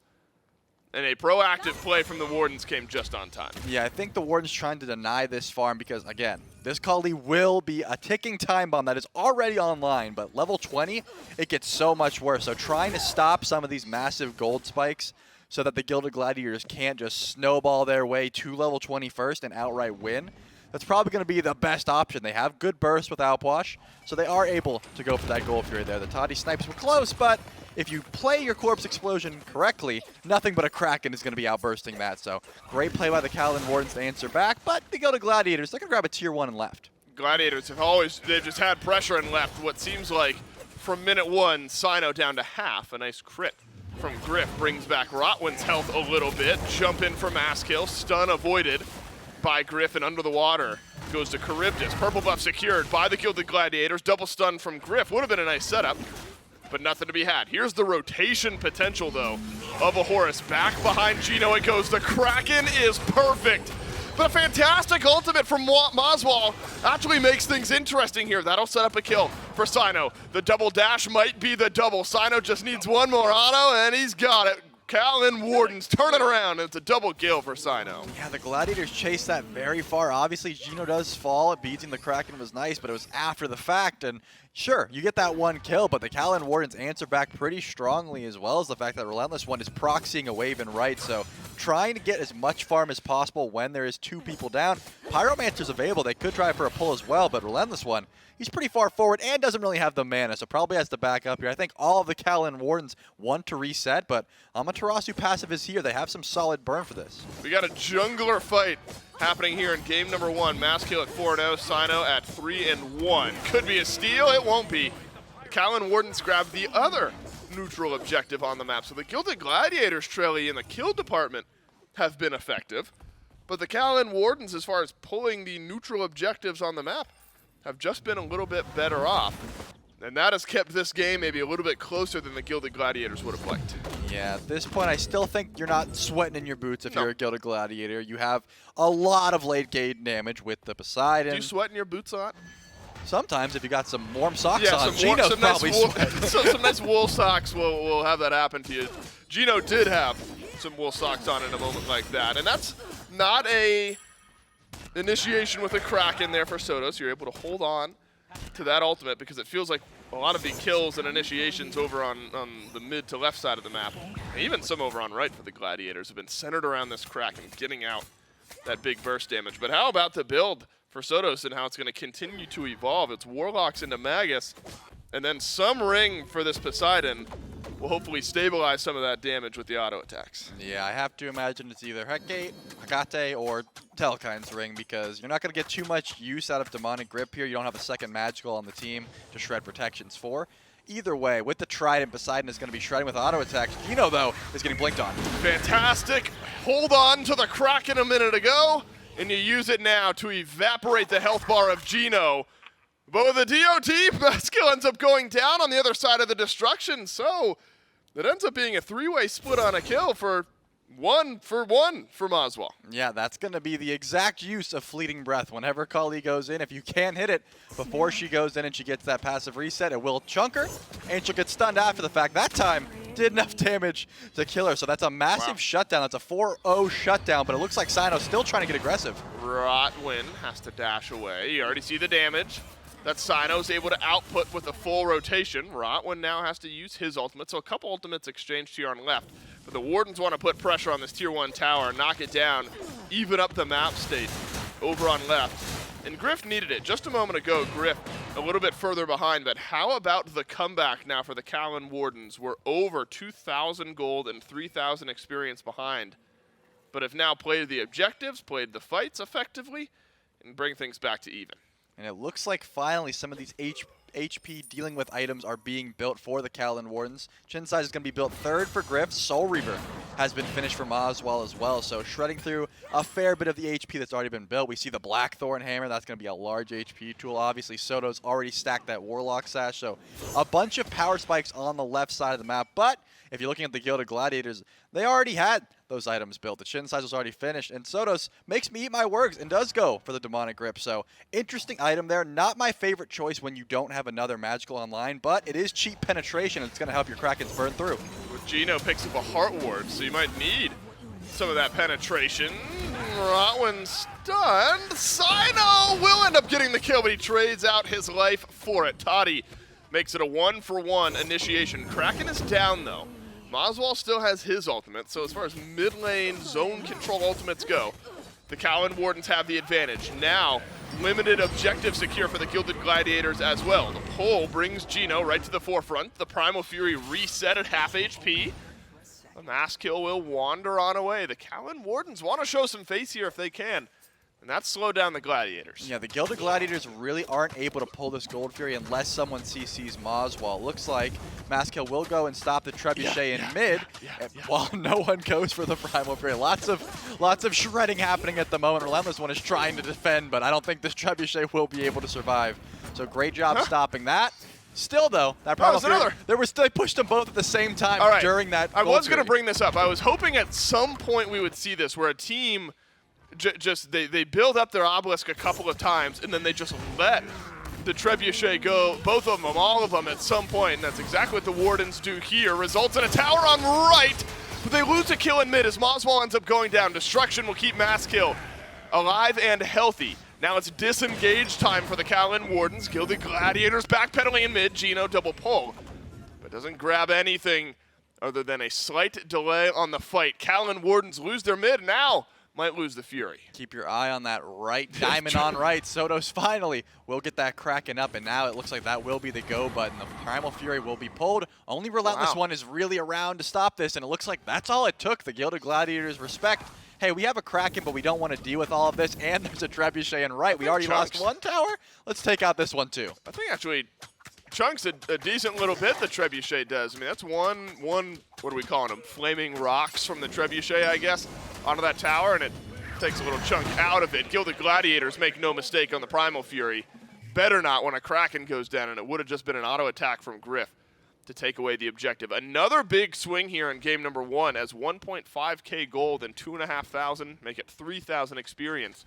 Speaker 3: And a proactive play from the Wardens came just on time.
Speaker 4: Yeah, I think the Wardens trying to deny this farm because, again, this Kali will be a ticking time bomb that is already online, but level 20, it gets so much worse. So trying to stop some of these massive gold spikes so that the Gilded Gladiators can't just snowball their way to level 20 first and outright win, that's probably going to be the best option. They have good burst with Outwash, so they are able to go for that Gold Fury there. The Toddy snipes were close, but if you play your Corpse Explosion correctly, nothing but a Kraken is going to be outbursting that. So great play by the Kaolin Wardens to answer back, but they go to Gladiators. They're going to grab a tier 1 and left.
Speaker 3: Gladiators they've just had pressure and left what seems like from minute 1, Sino down to half. A nice crit from Griff brings back Rotwin's health a little bit. Jump in for Maskill, stun avoided by Griff, and under the water goes to Charybdis. Purple buff secured by the Gilded Gladiators. Double stun from Griff. Would have been a nice setup, but nothing to be had. Here's the rotation potential, though, of a Horus. Back behind Gino it goes. The Kraken is perfect. But a fantastic ultimate from Moswell actually makes things interesting here. That'll set up a kill for Sino. The double dash might be the double. Sino just needs one more auto, and he's got it. Kaolin Wardens turn it around, and it's a double kill for Sino.
Speaker 4: Yeah, the Gladiators chased that very far. Obviously, Gino does fall. Beating the Kraken was nice, but it was after the fact. And sure, you get that one kill, but the Kaolin Wardens answer back pretty strongly, as well as the fact that Relentless One is proxying a wave and right. So trying to get as much farm as possible when there is 2 people down. Pyromancer's available. They could try for a pull as well, but Relentless One, he's pretty far forward and doesn't really have the mana, so probably has to back up here. I think all of the Kaolin Wardens want to reset, but Amaterasu passive is here. They have some solid burn for this.
Speaker 3: We got a jungler fight happening here in game number 1. Maskill at 4-0, Sino at 3-1. Could be a steal, it won't be. The Kaolin Wardens grab the other neutral objective on the map, so the Gilded Gladiators, Trelly, in the kill department have been effective, but the Kaolin Wardens, as far as pulling the neutral objectives on the map, have just been a little bit better off. And that has kept this game maybe a little bit closer than the Gilded Gladiators would have liked.
Speaker 4: Yeah, at this point, I still think you're not sweating in your boots if you're a Gilded Gladiator. You have a lot of late game damage with the Poseidon.
Speaker 3: Do you sweat in your boots a lot?
Speaker 4: Sometimes, if you got some warm socks on,
Speaker 3: some
Speaker 4: Gino's
Speaker 3: nice
Speaker 4: probably
Speaker 3: wool,
Speaker 4: sweating.
Speaker 3: some nice wool socks will have that happen to you. Gino did have some wool socks on in a moment like that. And that's not a initiation with a Kraken there for Sotos. You're able to hold on to that ultimate because it feels like a lot of the kills and initiations over on the mid to left side of the map, and even some over on right for the Gladiators, have been centered around this Kraken, getting out that big burst damage. But how about the build for Sotos and how it's going to continue to evolve? It's Warlocks into Magus, and then some ring for this Poseidon will hopefully stabilize some of that damage with the auto attacks.
Speaker 4: Yeah, I have to imagine it's either Hecate, Hagate, or Telkine's ring, because you're not going to get too much use out of Demonic Grip here. You don't have a second magical on the team to shred protections for. Either way, with the Trident, Poseidon is going to be shredding with auto attacks. Gino, though, is getting blinked on.
Speaker 3: Fantastic. Hold on to the Kraken a minute ago, and you use it now to evaporate the health bar of Gino. But with the DOT, Maskill ends up going down on the other side of the destruction, so it ends up being a 3-way split on a kill for one for Maswell.
Speaker 4: Yeah, that's going to be the exact use of Fleeting Breath. Whenever Kali goes in, if you can hit it before she goes in and she gets that passive reset, it will chunk her, and she'll get stunned after the fact. That time, did enough damage to kill her, so that's a massive shutdown. That's a 4-0 shutdown, but it looks like Sino's still trying to get aggressive.
Speaker 3: Rotwin has to dash away. You already see the damage that Sino's able to output with a full rotation. Rotwin now has to use his ultimate, so a couple ultimates exchanged here on left. But the Wardens want to put pressure on this tier 1 tower, knock it down, even up the map state over on left. And Griff needed it. Just a moment ago, Griff a little bit further behind, but how about the comeback now for the Kaolin Wardens? We're over 2,000 gold and 3,000 experience behind, but have now played the objectives, played the fights effectively, and bring things back to even.
Speaker 4: And it looks like finally some of these HP dealing with items are being built for the Kaolin Wardens. Chin size is going to be built 3rd for Griff. Soul Reaver has been finished for Maswell as well. So shredding through a fair bit of the HP that's already been built. We see the Blackthorn Hammer. That's going to be a large HP tool. Obviously, Soto's already stacked that Warlock Sash. So a bunch of power spikes on the left side of the map. But if you're looking at the Gilded Gladiators, they already had those items built. The Chin size was already finished, and Sotos makes me eat my words and does go for the Demonic Grip. So interesting item there. Not my favorite choice when you don't have another magical online, but it is cheap penetration, and it's going to help your Krakens burn through.
Speaker 3: Gino picks up a Heart Ward, so you might need some of that penetration. Rotwin stunned. Sino will end up getting the kill, but he trades out his life for it. Toddy makes it a 1-for-1 initiation. Kraken is down, though. Maswell still has his ultimate, so as far as mid lane zone control ultimates go, the Kaolin Wardens have the advantage. Now, limited objective secure for the Gilded Gladiators as well. The pull brings Gino right to the forefront. The Primal Fury reset at half HP. The mass kill will wander on away. The Kaolin Wardens want to show some face here if they can, and that's slowed down the Gladiators.
Speaker 4: Yeah, the Gilded Gladiators really aren't able to pull this Gold Fury unless someone CCs Maswell. Looks like Maskill will go and stop the Trebuchet in mid, while no one goes for the Primal Fury. Lots of shredding happening at the moment. Relentless One is trying to defend, but I don't think this Trebuchet will be able to survive. So great job stopping that. Still, though, that Primal Fury, they pushed them both at the same time during that
Speaker 3: I
Speaker 4: Gold
Speaker 3: was going to
Speaker 4: Fury.
Speaker 3: bring this up. I was hoping at some point we would see this, where a team they build up their obelisk a couple of times, and then they just let the Trebuchet go, both of them, all of them at some point, and that's exactly what the Wardens do here. Results in a tower on right. but they lose a kill in mid as Moswell ends up going down. Destruction will keep Masskill alive and healthy. Now it's disengage time for the Kaolin Wardens. Gilded Gladiators backpedaling in mid. Gino double pull, but doesn't grab anything other than a slight delay on the fight. Kaolin Wardens lose their mid, now might lose the Fury.
Speaker 4: Keep your eye on that right diamond on right. Sotos finally will get that cracking up, and now it looks like that will be the go button. The Primal Fury will be pulled. Only Relentless One is really around to stop this, and it looks like that's all it took. The Gilded Gladiators respect. Hey, we have a Kraken, but we don't want to deal with all of this, and there's a Trebuchet in right. We already lost one tower. Let's take out this one too.
Speaker 3: I think actually chunks a decent little bit, the Trebuchet does. I mean, that's one, what are we calling them? Flaming rocks from the Trebuchet, I guess, onto that tower, and it takes a little chunk out of it. Gilded Gladiators, make no mistake, on the Primal Fury. Better not when a Kraken goes down, and it would have just been an auto attack from Griff to take away the objective. Another big swing here in game number 1 as 1.5k gold and 2,500, make it 3,000 experience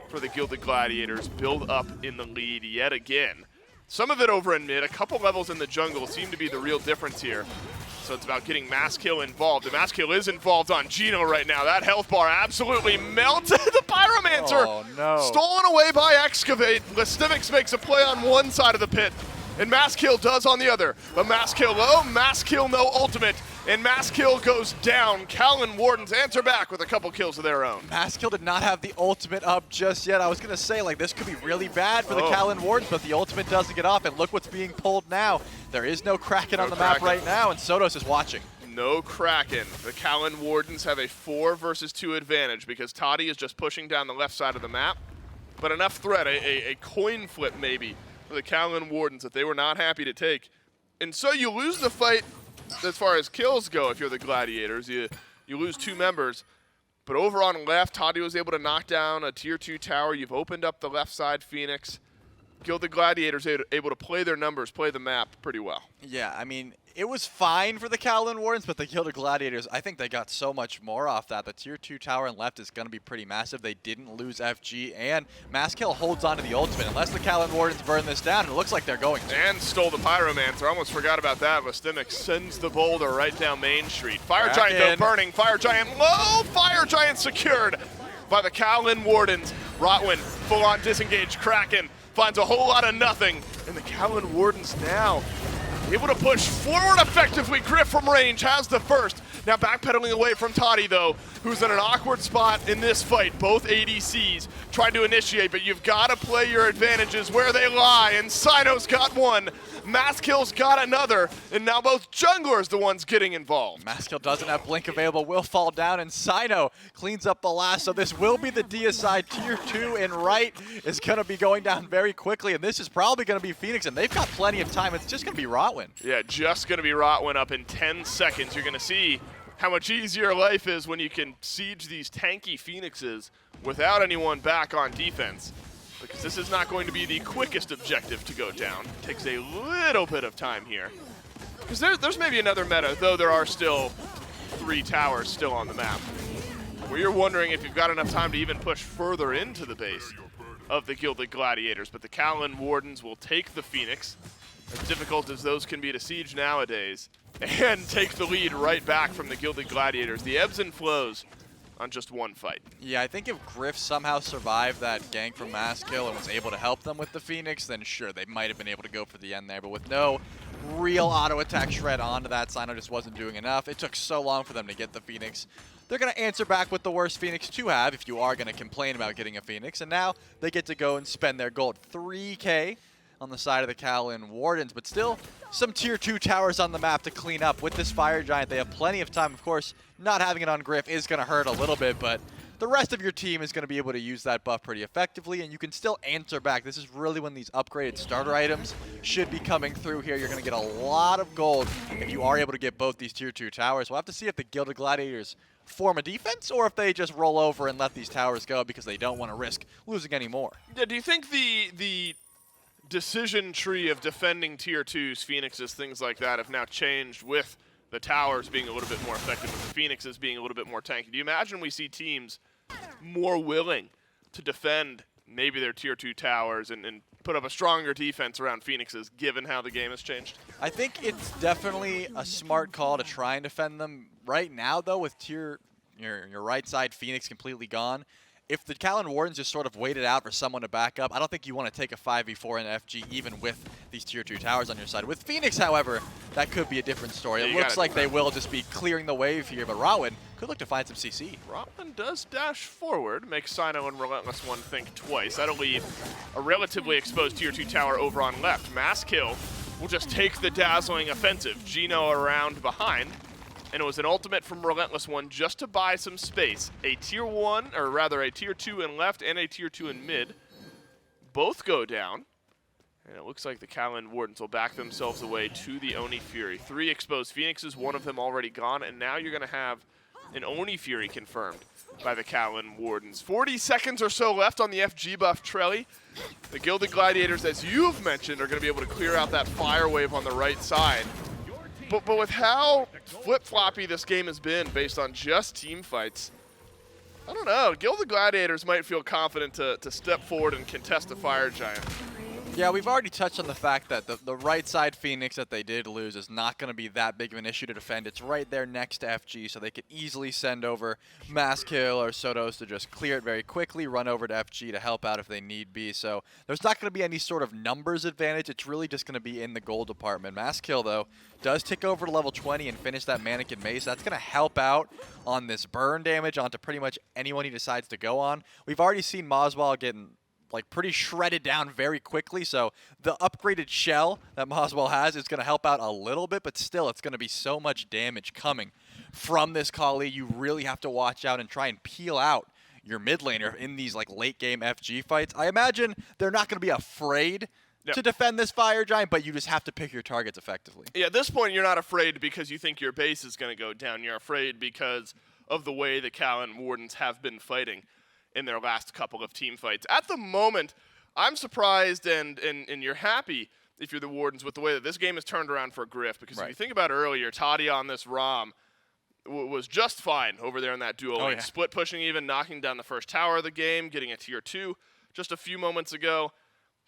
Speaker 3: for the Gilded Gladiators, build up in the lead yet again. Some of it over in mid, a couple levels in the jungle seem to be the real difference here. So it's about getting Masskill involved. The Masskill is involved on Gino right now. That health bar absolutely melted the Pyromancer.
Speaker 4: Oh, no.
Speaker 3: Stolen away by Excavate. Listimix makes a play on one side of the pit, and Masskill does on the other. But Masskill low, Masskill no ultimate, and Masskill goes down. Kaolin Wardens answer back with a couple kills of their own.
Speaker 4: Masskill did not have the ultimate up just yet. I was going to say, like, this could be really bad for the Kaolin Wardens, but the ultimate doesn't get off, and look what's being pulled now. There is no Kraken on the map right now, and Sotos is watching.
Speaker 3: No Kraken. The Kaolin Wardens have a 4 versus 2 advantage because Toddy is just pushing down the left side of the map. But enough threat, a coin flip maybe, for the Kaolin Wardens that they were not happy to take. And so you lose the fight as far as kills go if you're the Gladiators. You lose 2 members. But over on left, Toddy was able to knock down a tier 2 tower. You've opened up the left side, Phoenix. Gilded Gladiators able to play their numbers, play the map pretty well.
Speaker 4: Yeah, I mean, it was fine for the Kaolin Wardens, but the Gilded Gladiators, I think they got so much more off that. The tier 2 tower and left is going to be pretty massive. They didn't lose FG, and Masskill holds on to the ultimate. Unless the Kaolin Wardens burn this down, and it looks like they're going to.
Speaker 3: And stole the Pyromancer. Almost forgot about that. Listimix sends the boulder right down Main Street. Fire Giant, though, burning. Fire Giant low. Fire Giant secured by the Kaolin Wardens. Rotwin, full-on disengaged Kraken. Finds a whole lot of nothing, and the Kaolin Wardens now able to push forward effectively. Griff from range has the first. Now backpedaling away from Toddy, though, who's in an awkward spot in this fight. Both ADCs trying to initiate, but you've got to play your advantages where they lie, and Sino's got one. Masskill's got another, and now both junglers the ones getting involved.
Speaker 4: Masskill doesn't have Blink available, will fall down, and Sino cleans up the last, so this will be the DSI tier 2, and right is going to be going down very quickly, and this is probably going to be Phoenix, and they've got plenty of time. It's just going to be Rotwin.
Speaker 3: Yeah, just going to be Rotwin up in 10 seconds. You're going to see how much easier life is when you can siege these tanky Phoenixes without anyone back on defense. Because this is not going to be the quickest objective to go down. It takes a little bit of time here. Because there's maybe another meta, though there are still 3 towers still on the map, where you're wondering if you've got enough time to even push further into the base of the Gilded Gladiators. But the Kaolin Wardens will take the Phoenix, as difficult as those can be to siege nowadays, and take the lead right back from the Gilded Gladiators. The ebbs and flows on just one fight.
Speaker 4: Yeah, I think if Griff somehow survived that gank from Masskill and was able to help them with the Phoenix, then sure, they might have been able to go for the end there. But with no real auto attack shred onto that, Sino just wasn't doing enough. It took so long for them to get the Phoenix. They're going to answer back with the worst Phoenix to have if you are going to complain about getting a Phoenix. And now they get to go and spend their gold. 3K on the side of the Kaolin Wardens, but still some tier 2 towers on the map to clean up. With this Fire Giant, they have plenty of time. Of course, not having it on Griff is going to hurt a little bit, but the rest of your team is going to be able to use that buff pretty effectively, and you can still answer back. This is really when these upgraded starter items should be coming through here. You're going to get a lot of gold if you are able to get both these tier 2 towers. We'll have to see if the Gilded Gladiators form a defense or if they just roll over and let these towers go because they don't want to risk losing any more.
Speaker 3: Yeah, do you think the decision tree of defending tier 2s, Phoenixes, things like that have now changed with the towers being a little bit more effective and the Phoenixes being a little bit more tanky? Do you imagine we see teams more willing to defend maybe their tier 2 towers and put up a stronger defense around Phoenix's, given how the game has changed?
Speaker 4: I think it's definitely a smart call to try and defend them. Right now, though, with your right side Phoenix completely gone, if the Kaolin Wardens just sort of waited out for someone to back up, I don't think you want to take a 5v4 in FG even with these tier 2 towers on your side. With Phoenix, however, that could be a different story. It looks like they will just be clearing the wave here, but Rawin could look to find some CC.
Speaker 3: Rawin does dash forward, makes Sino and Relentless One think twice. That'll leave a relatively exposed tier 2 tower over on left. Mass Kill will just take the dazzling offensive. Gino around behind. And it was an ultimate from Relentless One just to buy some space. A tier 1, or rather a tier 2 in left and a tier 2 in mid. Both go down. And it looks like the Kaolin Wardens will back themselves away to the Oni Fury. 3 exposed Phoenixes, one of them already gone, and now you're going to have an Oni Fury confirmed by the Kaolin Wardens. 40 seconds or so left on the FG buff Trelly. The Gilded Gladiators, as you've mentioned, are going to be able to clear out that fire wave on the right side. But with how flip-floppy this game has been based on just team fights, I don't know. Gilded Gladiators might feel confident to step forward and contest the Fire Giant.
Speaker 4: Yeah, we've already touched on the fact that the right side Phoenix that they did lose is not going to be that big of an issue to defend. It's right there next to FG, so they could easily send over Mass Kill or Sotos to just clear it very quickly, run over to FG to help out if they need be. So there's not going to be any sort of numbers advantage. It's really just going to be in the gold department. Mass Kill, though, does tick over to level 20 and finish that Mannequin Mace. That's going to help out on this burn damage onto pretty much anyone he decides to go on. We've already seen Moswell getting pretty shredded down very quickly, so the upgraded shell that Moswell has is going to help out a little bit, but still it's going to be so much damage coming from this Kaolin. You really have to watch out and try and peel out your mid laner in these late game FG fights. I imagine they're not going to be afraid to defend this Fire Giant, but you just have to pick your targets effectively.
Speaker 3: Yeah, at this point you're not afraid because you think your base is going to go down. You're afraid because of the way the Kaolin Wardens have been fighting in their last couple of team fights. At the moment, I'm surprised and you're happy if you're the Wardens with the way that this game has turned around for Griff, because if you think about earlier, Toddy on this ROM was just fine over there in that duo lane. Split pushing even, knocking down the first tower of the game, getting a tier 2 just a few moments ago.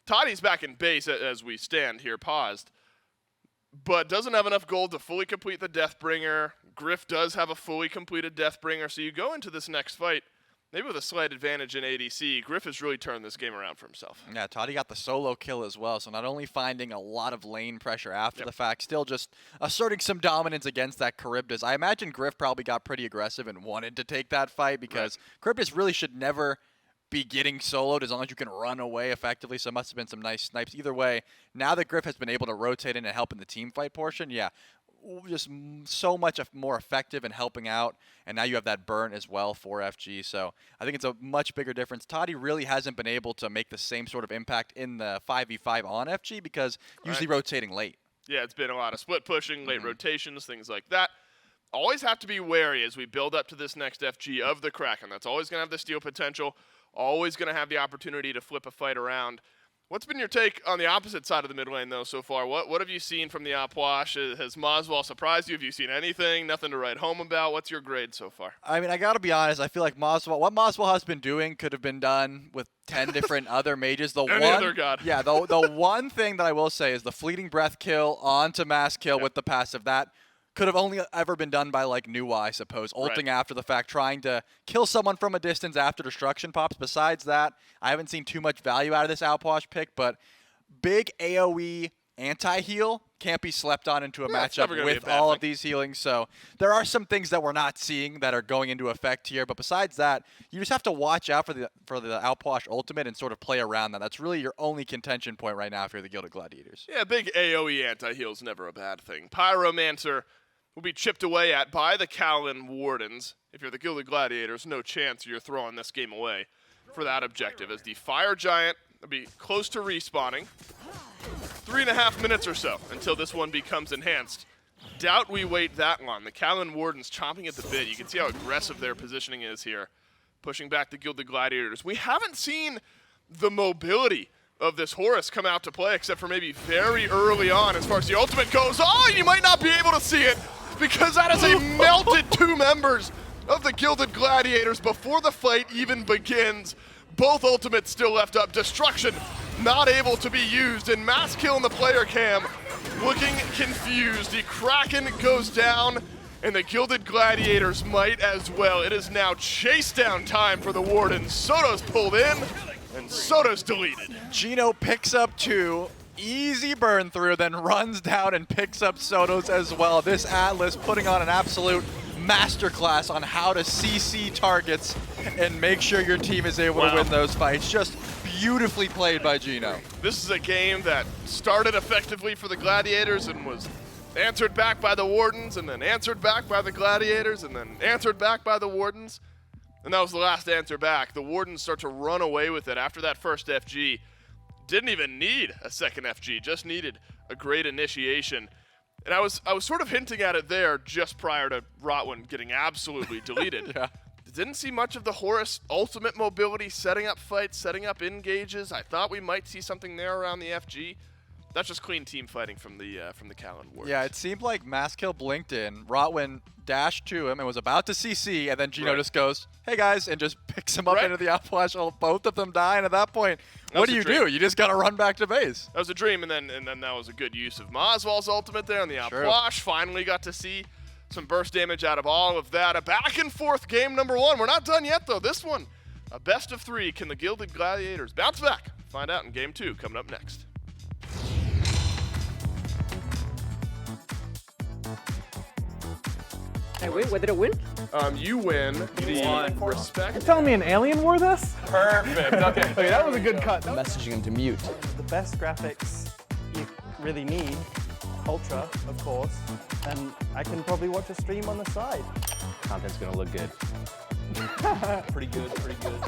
Speaker 3: Toddy's back in base as we stand here paused, but doesn't have enough gold to fully complete the Deathbringer. Griff does have a fully completed Deathbringer, so you go into this next fight maybe with a slight advantage in ADC. Griff has really turned this game around for himself.
Speaker 4: Yeah, Toddy got the solo kill as well, so not only finding a lot of lane pressure after the fact, still just asserting some dominance against that Charybdis. I imagine Griff probably got pretty aggressive and wanted to take that fight because Charybdis really should never be getting soloed as long as you can run away effectively, so it must have been some nice snipes. Either way, now that Griff has been able to rotate in and help in the team fight portion, just so much more effective in helping out, and now you have that burn as well for FG, so I think it's a much bigger difference. Toddy really hasn't been able to make the same sort of impact in the 5v5 on FG because usually rotating late. Yeah,
Speaker 3: it's been a lot of split pushing, late rotations, things like that. Always have to be wary as we build up to this next FG of the Kraken. That's always going to have the steal potential, always going to have the opportunity to flip a fight around. What's been your take on the opposite side of the mid lane, though, so far? What have you seen from the Opwash? Has Moswell surprised you? Have you seen anything? Nothing to write home about? What's your grade so far?
Speaker 4: I mean, I got to be honest. I feel like what Moswell has been doing could have been done with 10 different other mages.
Speaker 3: Any other god.
Speaker 4: Yeah, the one thing that I will say is the fleeting breath kill onto mass kill with the passive. That could have only ever been done by Nuwa, I suppose, ulting after the fact, trying to kill someone from a distance after destruction pops. Besides that, I haven't seen too much value out of this Outwash pick, but big AoE anti-heal can't be slept on into a matchup with all of these healings. So there are some things that we're not seeing that are going into effect here, but besides that, you just have to watch out for the Outwash ultimate and sort of play around that. That's really your only contention point right now if you're the Gilded Gladiators.
Speaker 3: Yeah, big AoE anti-heal is never a bad thing. Pyromancer will be chipped away at by the Kaolin Wardens. If you're the Gilded Gladiators, no chance you're throwing this game away for that objective, as the Fire Giant will be close to respawning. 3.5 minutes or so until this one becomes enhanced. Doubt we wait that long. The Kaolin Wardens chomping at the bit. You can see how aggressive their positioning is here, pushing back the Gilded Gladiators. We haven't seen the mobility of this Horus come out to play, except for maybe very early on as far as the ultimate goes. Oh, you might not be able to see it, because that is a melted 2 members of the Gilded Gladiators before the fight even begins. both ultimates still left up. Destruction not able to be used, and Mass Kill in the player cam looking confused. The Kraken goes down, and the Gilded Gladiators might as well. It is now chase down time for the Wardens. Soto's pulled in, and Soto's deleted.
Speaker 4: Gino picks up 2, easy burn through, then runs down and picks up Soto's as well. This Atlas putting on an absolute masterclass on how to CC targets and make sure your team is able to win those fights. Just beautifully played by Gino.
Speaker 3: This is a game that started effectively for the Gladiators and was answered back by the Wardens, and then answered back by the Gladiators, and then answered back by the Wardens. And that was the last answer back. The Wardens start to run away with it after that first FG. Didn't even need a second FG, just needed a great initiation. And I was sort of hinting at it there just prior to Rotwin getting absolutely deleted.
Speaker 4: Yeah.
Speaker 3: Didn't see much of the Horus ultimate mobility, setting up fights, setting up engages. I thought we might see something there around the FG. That's just clean team fighting from the Kaolin Wardens.
Speaker 4: Yeah, it seemed like Masskill blinked in, Rotwin dashed to him and was about to CC, and then Gino just goes, hey guys, and just picks him up into the outflash. Both of them die, and at that point, what do you do? You just gotta run back to base.
Speaker 3: That was a dream, and then that was a good use of Masval's ultimate there on the outflash. Finally got to see some burst damage out of all of that. A back and forth game number 1. We're not done yet though. This one, a best of 3. Can the Gilded Gladiators bounce back? Find out in game 2 coming up next.
Speaker 5: Hey, wait, what did it win?
Speaker 3: You win the respect.
Speaker 6: You're telling me an alien wore this?
Speaker 3: Perfect. Okay.
Speaker 6: Okay, that was a good cut.
Speaker 5: Messaging him to mute.
Speaker 6: The best graphics you really need, Ultra, of course, and I can probably watch a stream on the side.
Speaker 5: Content's gonna look good.
Speaker 6: Pretty good, pretty good.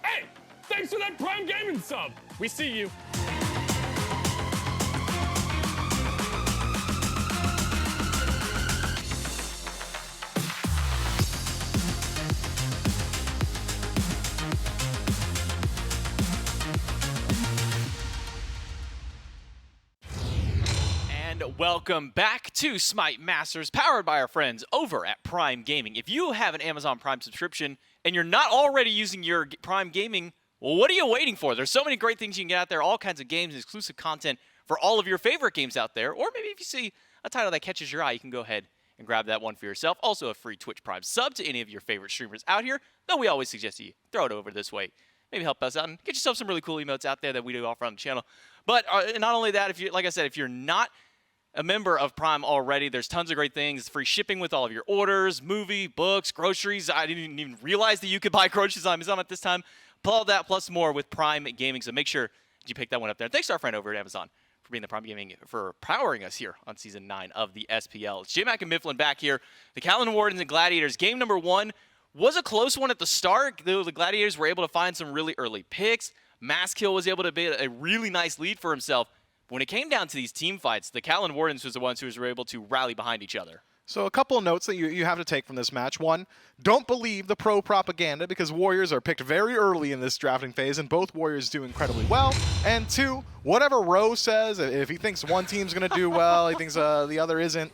Speaker 7: Hey, thanks for that Prime Gaming sub. We see you.
Speaker 1: And welcome back to Smite Masters, powered by our friends over at Prime Gaming. If you have an Amazon Prime subscription and you're not already using your Prime Gaming, well, what are you waiting for? There's so many great things you can get out there, all kinds of games and exclusive content for all of your favorite games out there. Or maybe if you see a title that catches your eye, you can go ahead and grab that one for yourself. Also a free Twitch Prime sub to any of your favorite streamers out here, though we always suggest you throw it over this way. Maybe help us out and get yourself some really cool emotes out there that we do offer on the channel. But not only that, if you, like I said, if you're not a member of Prime already, there's tons of great things. Free shipping with all of your orders, movie, books, groceries. I didn't even realize that you could buy groceries on Amazon at this time. All that plus more with Prime Gaming. So make sure you pick that one up there. Thanks to our friend over at Amazon for being the Prime Gaming, for powering us here on Season 9 of the SPL. It's J-Mac and Mifflin back here. The Kaolin Wardens and Gladiators. Game number 1 was a close one at the start. The Gladiators were able to find some really early picks. Masskill was able to be a really nice lead for himself. When it came down to these team fights, the Kaolin Wardens was the ones who were able to rally behind each other.
Speaker 2: So a couple of notes that you have to take from this match. One, don't believe the pro propaganda because Warriors are picked very early in this drafting phase, and both Warriors do incredibly well. And two, whatever Rowe says, if he thinks one team's going to do well, he thinks the other isn't,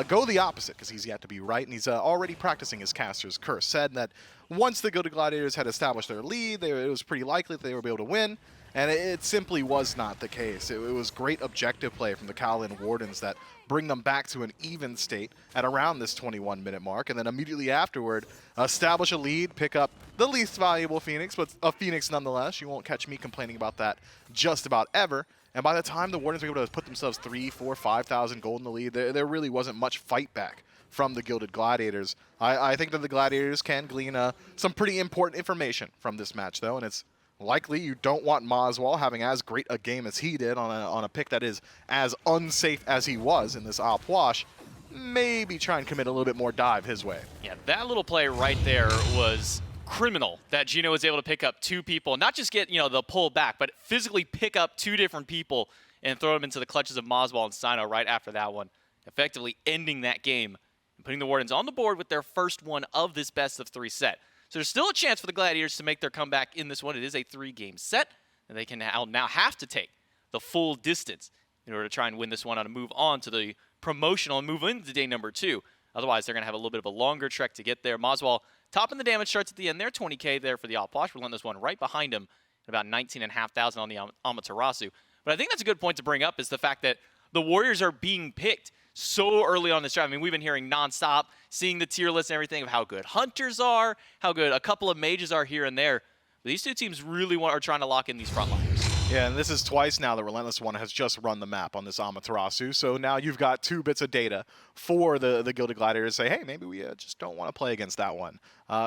Speaker 2: go the opposite because he's yet to be right, and he's already practicing his caster's curse. Said that once the Gilded Gladiators had established their lead, it was pretty likely that they would be able to win. And it simply was not the case. It was great objective play from the Kaolin Wardens that bring them back to an even state at around this 21-minute mark, and then immediately afterward, establish a lead, pick up the least valuable Phoenix, but a Phoenix nonetheless. You won't catch me complaining about that just about ever. And by the time the Wardens were able to put themselves 3, 4, 5,000 gold in the lead, there really wasn't much fight back from the Gilded Gladiators. I think that the Gladiators can glean some pretty important information from this match, though, and it's likely you don't want Maswal having as great a game as he did on a pick that is as unsafe as he was in this op wash. Maybe try and commit a little bit more dive his way.
Speaker 1: Yeah, that little play right there was criminal, that Gino was able to pick up 2 people, not just get, the pull back, but physically pick up 2 different people and throw them into the clutches of Maswal and Sino right after that one, effectively ending that game and putting the Wardens on the board with their first one of this best-of-3 set. So there's still a chance for the Gladiators to make their comeback in this one. It is a 3-game set, and they can now have to take the full distance in order to try and win this one and move on to the promotional and move into day number 2. Otherwise, they're going to have a little bit of a longer trek to get there. Maswal topping the damage charts at the end there, 20k there for the Opwash. Relentless one right behind him at about 19,500 on the Amaterasu. But I think that's a good point to bring up is the fact that the Warriors are being picked so early on this draft. I mean, we've been hearing nonstop, seeing the tier list and everything of how good Hunters are, how good a couple of Mages are here and there. But these 2 teams really are trying to lock in these frontliners.
Speaker 2: Yeah, and this is twice now the Relentless one has just run the map on this Amaterasu. So now you've got 2 bits of data for the Gilded Gladiators to say, hey, maybe we just don't want to play against that one.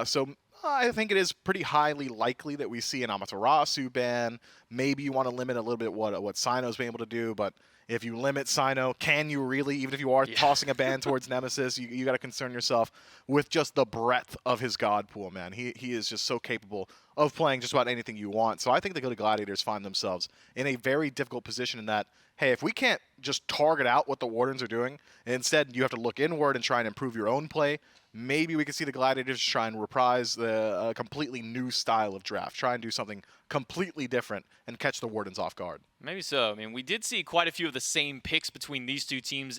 Speaker 2: So I think it is pretty highly likely that we see an Amaterasu ban. Maybe you want to limit a little bit what Sino's been able to do, but if you limit Sino, can you really, even if you are tossing a ban towards Nemesis, you got to concern yourself with just the breadth of his god pool, man. He is just so capable of playing just about anything you want. So I think the Gilded Gladiators find themselves in a very difficult position in that, hey, if we can't just target out what the Wardens are doing, and instead you have to look inward and try and improve your own play, maybe we could see the Gladiators try and reprise the completely new style of draft, try and do something completely different and catch the Wardens off guard.
Speaker 1: Maybe so. I mean, we did see quite a few of the same picks between these 2 teams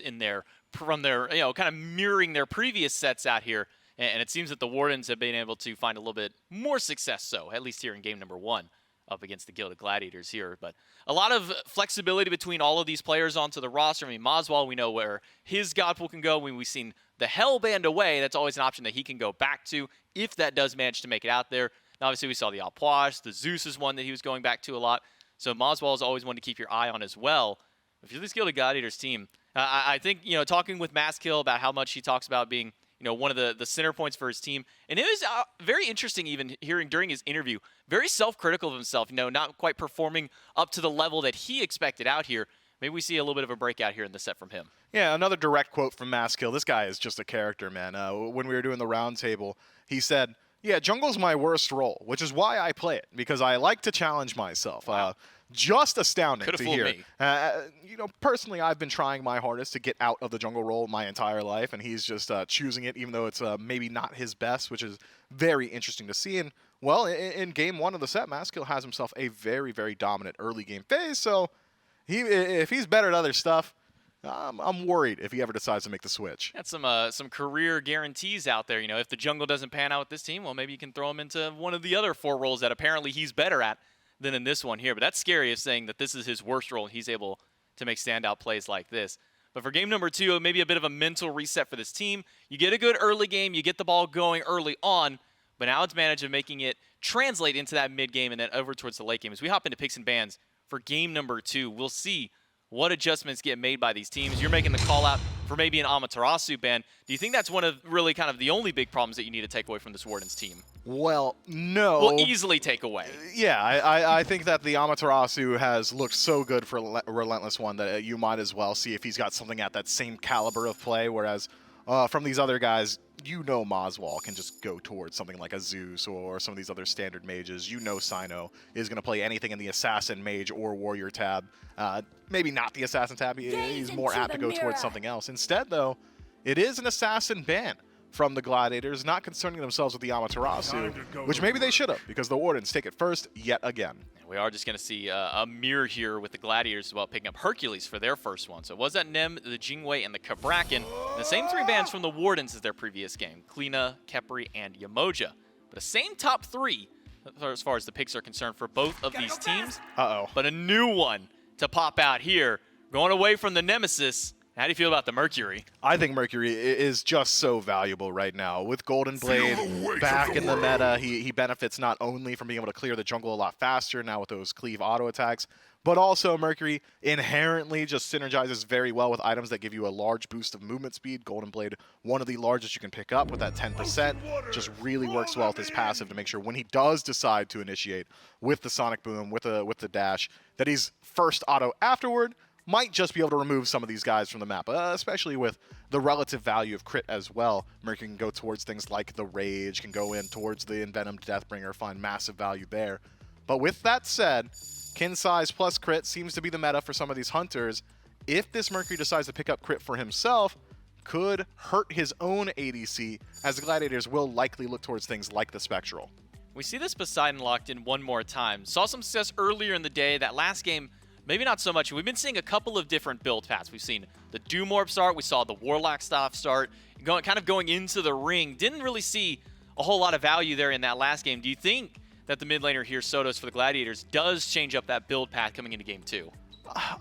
Speaker 1: from their, kind of mirroring their previous sets out here. And it seems that the Wardens have been able to find a little bit more success, so at least here in game number 1 up against the Gilded Gladiators here. But a lot of flexibility between all of these players onto the roster. I mean, Maswal, we know where his god pool can go. When we've seen the Hell band away, that's always an option that he can go back to if that does manage to make it out there. Obviously, we saw the Alpoish, the Zeus is one that he was going back to a lot. So Moswell is always one to keep your eye on as well. If you're this Gilded Gladiators team, I think, talking with Maskill about how much he talks about being, one of the center points for his team. And it was very interesting even hearing during his interview, very self-critical of himself, not quite performing up to the level that he expected out here. Maybe we see a little bit of a breakout here in the set from him.
Speaker 2: Yeah, another direct quote from Maskill. This guy is just a character, man. When we were doing the roundtable, he said, yeah, jungle's my worst role, which is why I play it, because I like to challenge myself.
Speaker 1: Wow.
Speaker 2: Just astounding
Speaker 1: Could've
Speaker 2: to
Speaker 1: fooled
Speaker 2: hear.
Speaker 1: me.
Speaker 2: Personally, I've been trying my hardest to get out of the jungle role my entire life, and he's just choosing it, even though it's maybe not his best, which is very interesting to see. And, well, in game 1 of the set, Maskill has himself a very, very dominant early game phase, so if he's better at other stuff, I'm worried if he ever decides to make the switch.
Speaker 1: Got some career guarantees out there. If the jungle doesn't pan out with this team, well, maybe you can throw him into one of the other 4 roles that apparently he's better at than in this one here. But that's scary, is saying that this is his worst role and he's able to make standout plays like this. But for game number 2, maybe a bit of a mental reset for this team. You get a good early game, you get the ball going early on, but now it's managed of making it translate into that mid game and then over towards the late game. As we hop into picks and bans for game number 2, we'll see what adjustments get made by these teams. You're making the call out for maybe an Amaterasu ban. Do you think that's one of really kind of the only big problems that you need to take away from this Wardens team?
Speaker 2: Well, no.
Speaker 1: We'll easily take away.
Speaker 2: Yeah, I think that the Amaterasu has looked so good for Relentless One that you might as well see if he's got something at that same caliber of play, whereas from these other guys, Moswell can just go towards something like a Zeus or some of these other standard mages. Sino is going to play anything in the Assassin, Mage, or Warrior tab. Maybe not the Assassin tab. He's more apt to go towards something else. Instead, though, it is an Assassin ban from the Gladiators, not concerning themselves with the Amaterasu, which maybe they should have, because the Wardens take it first yet again.
Speaker 1: We are just going to see a mirror here with the Gladiators as well, picking up Hercules for their first one. So it was that Nem, the Jingwei, and the Kabrakan. And the same 3 bans from the Wardens as their previous game, Kleena, Khepri, and Yamoja. But the same top 3 as far as the picks are concerned for both of these teams. But a new one to pop out here, going away from the Nemesis. How do you feel about the Mercury?
Speaker 2: I think Mercury is just so valuable right now. With Golden Blade back in the meta, he benefits not only from being able to clear the jungle a lot faster now with those cleave auto attacks, but also Mercury inherently just synergizes very well with items that give you a large boost of movement speed. Golden Blade, one of the largest you can pick up with that 10%, just really works well with his passive to make sure when he does decide to initiate with the Sonic Boom, with the dash, that he's first auto afterward, might just be able to remove some of these guys from the map, especially with the relative value of crit as well. Mercury can go towards things like the Rage, can go in towards the Envenomed Deathbringer, find massive value there. But with that said, kin size plus crit seems to be the meta for some of these hunters. If this Mercury decides to pick up crit for himself, could hurt his own ADC, as the Gladiators will likely look towards things like the Spectral.
Speaker 1: We see this Poseidon locked in one more time. Saw some success earlier in the day. That last game, maybe not so much. We've been seeing a couple of different build paths. We've seen the Doom Orb start. We saw the Warlock stuff start. Kind of going into the ring. Didn't really see a whole lot of value there in that last game. Do you think that the mid laner here, Sotos for the Gladiators, does change up that build path coming into game 2?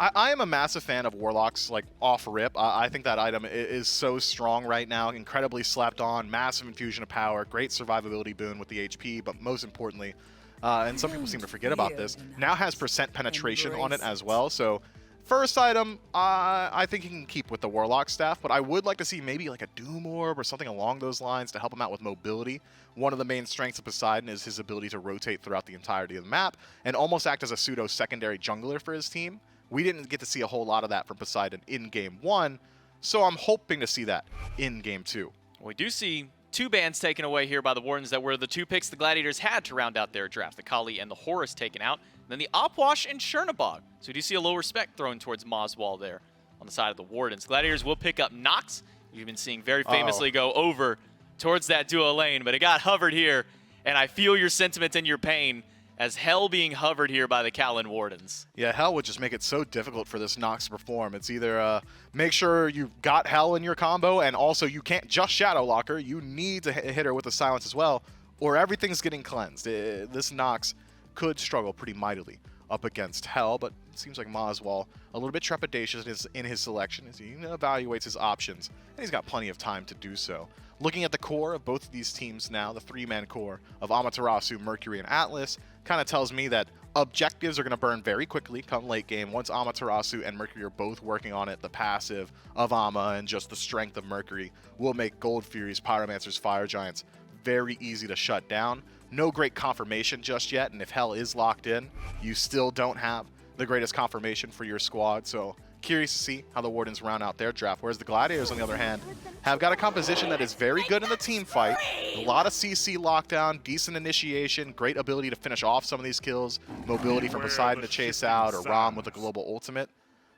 Speaker 2: I am a massive fan of Warlocks, like, off rip. I think that item is so strong right now, incredibly slept on, massive infusion of power, great survivability boon with the HP, but most importantly, and some people seem to forget about this, now has percent penetration on it as well. So first item, I think he can keep with the Warlock staff, but I would like to see maybe like a Doom Orb or something along those lines to help him out with mobility. One of the main strengths of Poseidon is his ability to rotate throughout the entirety of the map and almost act as a pseudo secondary jungler for his team. We didn't get to see a whole lot of that from Poseidon in game 1, so I'm hoping to see that in game 2.
Speaker 1: We do see 2 bans taken away here by the Wardens that were the 2 picks the Gladiators had to round out their draft. The Kali and the Horus taken out. And then the Opwash and Chernabog. So we do see a low respect thrown towards Moswell there on the side of the Wardens. Gladiators will pick up Nox. You've been seeing very famously go over towards that duo lane, but it got hovered here. And I feel your sentiment and your pain as Hell being hovered here by the Kaolin Wardens.
Speaker 2: Yeah, Hell would just make it so difficult for this Nox to perform. It's either make sure you've got Hell in your combo, and also you can't just Shadow Lock her. You need to hit her with the silence as well, or everything's getting cleansed. This Nox could struggle pretty mightily up against Hell, but it seems like Moswell a little bit trepidatious in his selection as he evaluates his options, and he's got plenty of time to do so. Looking at the core of both of these teams now, the three-man core of Amaterasu, Mercury, and Atlas, kind of tells me that objectives are going to burn very quickly come late game once Amaterasu and Mercury are both working on it. The passive of Ama and just the strength of Mercury will make Gold Furies, Pyromancers, Fire Giants very easy to shut down. No great confirmation just yet, and if Hell is locked in, you still don't have the greatest confirmation for your squad, so curious to see how the Wardens round out their draft, whereas the Gladiators, on the other hand, have got a composition that is very good in the team fight. A lot of CC lockdown, decent initiation, great ability to finish off some of these kills, mobility from Poseidon to chase out, or Rom with a global ultimate.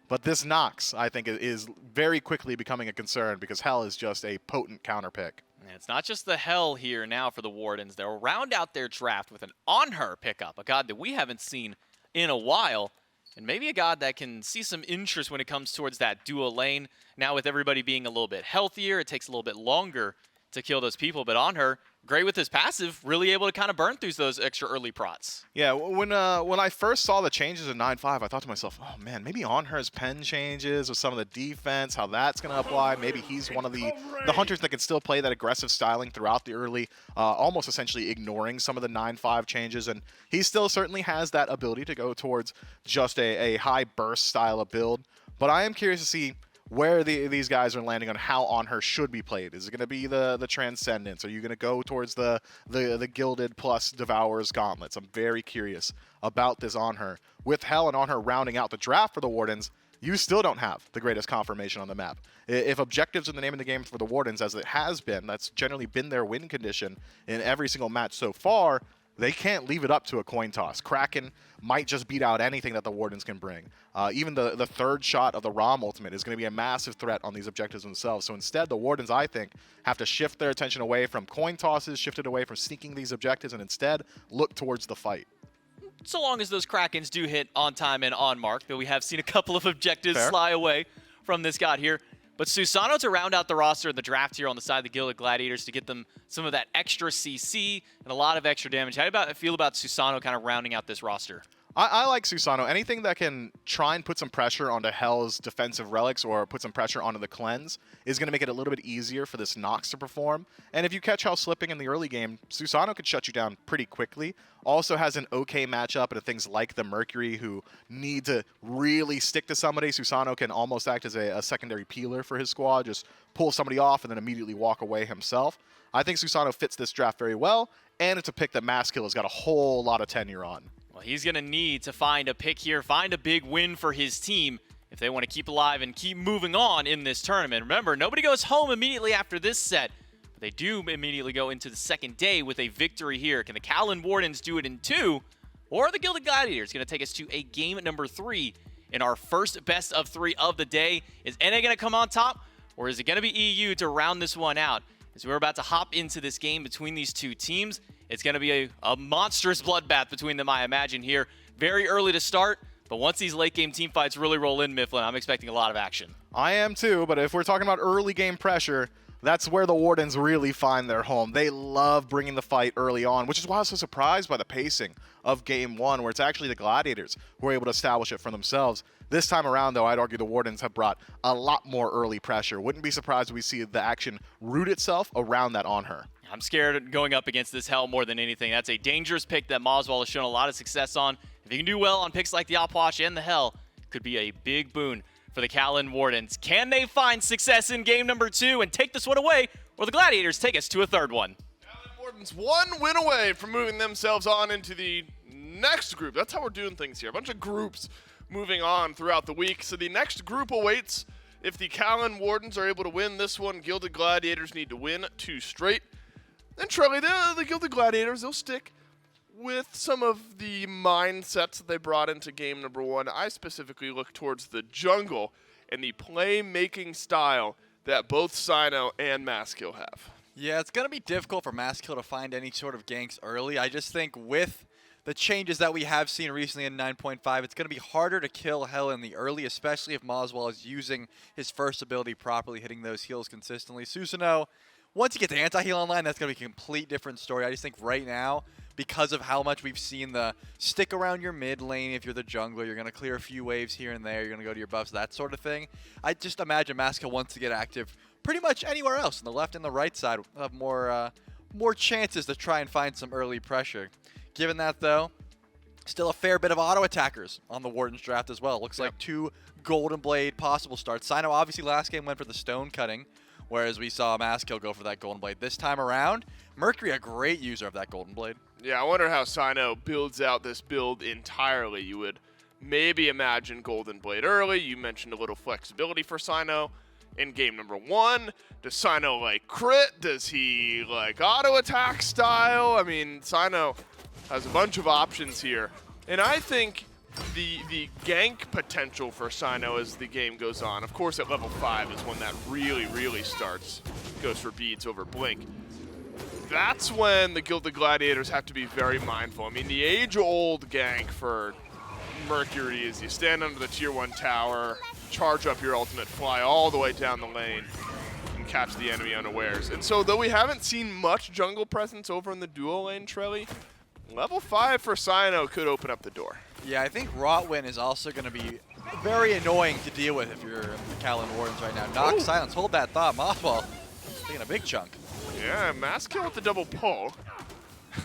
Speaker 2: But this Nox, I think, is very quickly becoming a concern because Hell is just a potent counter pick.
Speaker 1: And it's not just the Hell here now for the Wardens. They'll round out their draft with an On-Her pickup, a god that we haven't seen in a while. And maybe a god that can see some interest when it comes towards that dual lane. Now with everybody being a little bit healthier, it takes a little bit longer to kill those people. But On-Her, great with his passive, really able to kind of burn through those extra early prots.
Speaker 2: Yeah, when I first saw the changes in 9.5, I thought to myself, oh man, maybe On-Her's pen changes with some of the defense, how that's going to apply. Maybe he's one of the hunters that can still play that aggressive styling throughout the early, almost essentially ignoring some of the 9.5 changes. And he still certainly has that ability to go towards just a high burst style of build. But I am curious to see where these guys are landing on how On-Her should be played. Is it going to be the Transcendence? Are you going to go towards the Gilded plus Devourer's Gauntlets? I'm very curious about this On-Her. With Hell and On-Her rounding out the draft for the Wardens, you still don't have the greatest confirmation on the map. If objectives are the name of the game for the Wardens, as it has been, that's generally been their win condition in every single match so far, they can't leave it up to a coin toss. Kraken might just beat out anything that the Wardens can bring. Even the third shot of the Rom ultimate is going to be a massive threat on these objectives themselves. So instead, the Wardens, I think, have to shift their attention away from coin tosses, shift it away from sneaking these objectives, and instead look towards the fight.
Speaker 1: So long as those Krakens do hit on time and on mark, though we have seen a couple of objectives fly away from this god here. But Susano to round out the roster in the draft here on the side of the Gilded Gladiators to get them some of that extra CC and a lot of extra damage. How do you feel about Susano kind of rounding out this roster?
Speaker 2: I like Susano. Anything that can try and put some pressure onto Hell's defensive relics or put some pressure onto the cleanse is going to make it a little bit easier for this Nox to perform. And if you catch Hell slipping in the early game, Susano could shut you down pretty quickly. Also has an okay matchup into things like the Mercury, who need to really stick to somebody. Susano can almost act as a secondary peeler for his squad, just pull somebody off and then immediately walk away himself. I think Susano fits this draft very well, and it's a pick that Maskill has got a whole lot of tenure on.
Speaker 1: Well, he's going to need to find a pick here, find a big win for his team if they want to keep alive and keep moving on in this tournament. Remember, nobody goes home immediately after this set, but they do immediately go into the second day with a victory here. Can the Kaolin Wardens do it in 2, or are the Gilded Gladiators going to take us to a game number 3 in our first best of 3 of the day? Is NA going to come on top, or is it going to be EU to round this one out? As we're about to hop into this game between these two teams, it's going to be a monstrous bloodbath between them, I imagine, here. Very early to start, but once these late game team fights really roll in, Mifflin, I'm expecting a lot of action.
Speaker 2: I am too, but if we're talking about early game pressure, that's where the Wardens really find their home. They love bringing the fight early on, which is why I was so surprised by the pacing of Game 1, where it's actually the Gladiators who were able to establish it for themselves. This time around, though, I'd argue the Wardens have brought a lot more early pressure. Wouldn't be surprised if we see the action root itself around that On-Her.
Speaker 1: I'm scared of going up against this Hell more than anything. That's a dangerous pick that Moswell has shown a lot of success on. If he can do well on picks like the Opwash and the Hell, it could be a big boon for the Kaolin Wardens. Can they find success in game number 2 and take this one away, or the Gladiators take us to a third one?
Speaker 3: Kaolin Wardens one win away from moving themselves on into the next group. That's how we're doing things here. A bunch of groups moving on throughout the week. So the next group awaits. If the Kaolin Wardens are able to win this one, Gilded Gladiators need to win 2 straight. And truly, the Gilded Gladiators, they'll stick with some of the mindsets that they brought into game number 1. I specifically look towards the jungle and the playmaking style that both Sino and Maskill have.
Speaker 4: Yeah, it's going to be difficult for Maskill to find any sort of ganks early. I just think with the changes that we have seen recently in 9.5, it's going to be harder to kill Hell in the early, especially if Moswell is using his first ability properly, hitting those heals consistently. Susanoo, once you get to anti-heal online, that's going to be a complete different story. I just think right now, because of how much we've seen the stick around your mid lane, if you're the jungler, you're going to clear a few waves here and there, you're going to go to your buffs, that sort of thing. I just imagine Maska wants to get active pretty much anywhere else, on the left and the right side, will have more chances to try and find some early pressure. Given that, though, still a fair bit of auto attackers on the Wardens draft as well. Looks like 2 Golden Blade possible starts. Sino obviously last game went for the stone cutting, whereas we saw Maskill go for that Golden Blade. This time around, Mercury a great user of that Golden Blade.
Speaker 3: Yeah, I wonder how Sino builds out this build entirely. You would maybe imagine Golden Blade early. You mentioned a little flexibility for Sino in game number 1. Does Sino like crit? Does he like auto attack style? I mean, Sino has a bunch of options here. And I think the gank potential for Sino as the game goes on, of course at level 5 is when that really starts. Goes for beads over blink. That's when the Gilded Gladiators have to be very mindful. I mean, the age-old gank for Mercury is you stand under the tier 1 tower, charge up your ultimate, fly all the way down the lane, and catch the enemy unawares. And so though we haven't seen much jungle presence over in the duo lane, Trelly, level 5 for Sino could open up the door.
Speaker 4: Yeah, I think Rotwin is also going to be very annoying to deal with if you're the Kaolin Wardens right now. Knock, silence, hold that thought. Mothball taking a big chunk.
Speaker 3: Yeah, Maskill with the double pull.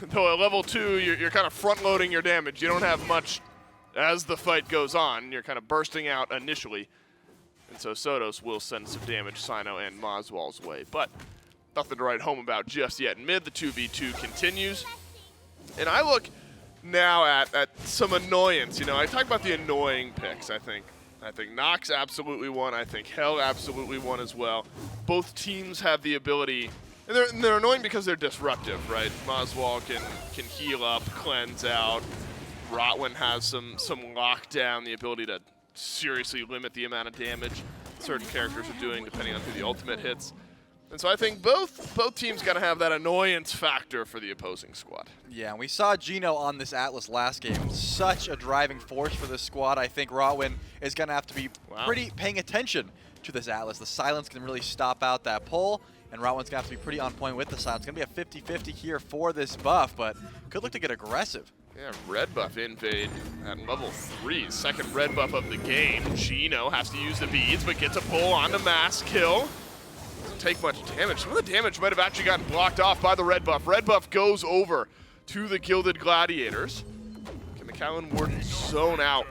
Speaker 3: Though at level 2, you're kind of front-loading your damage. You don't have much as the fight goes on. You're kind of bursting out initially. And so Sotos will send some damage Sino and Moswall's way. But nothing to write home about just yet. In mid, the 2v2 continues. And I look now at some annoyance. You know, I talk about the annoying picks, I think. I think Nox absolutely won. I think Hell absolutely won as well. Both teams have the ability, and they're annoying because they're disruptive, right? Moswall can heal up, cleanse out. Rotwin has some lockdown, the ability to seriously limit the amount of damage certain characters are doing depending on who the ultimate hits. And so I think both teams got to have that annoyance factor for the opposing squad.
Speaker 4: Yeah, and we saw Gino on this Atlas last game. Such a driving force for this squad. I think Rotwin is going to have to be pretty paying attention to this Atlas. The silence can really stop out that pull, and Rotwin's going to have to be pretty on point with the silence. It's going to be a 50-50 here for this buff, but could look to get aggressive.
Speaker 3: Yeah, red buff invade at level 3. Second red buff of the game. Gino has to use the beads, but gets a pull onto Maskill. Doesn't take much damage. Some of the damage might have actually gotten blocked off by the red buff. Red buff goes over to the Gilded Gladiators. Can the Kaolin Wardens zone out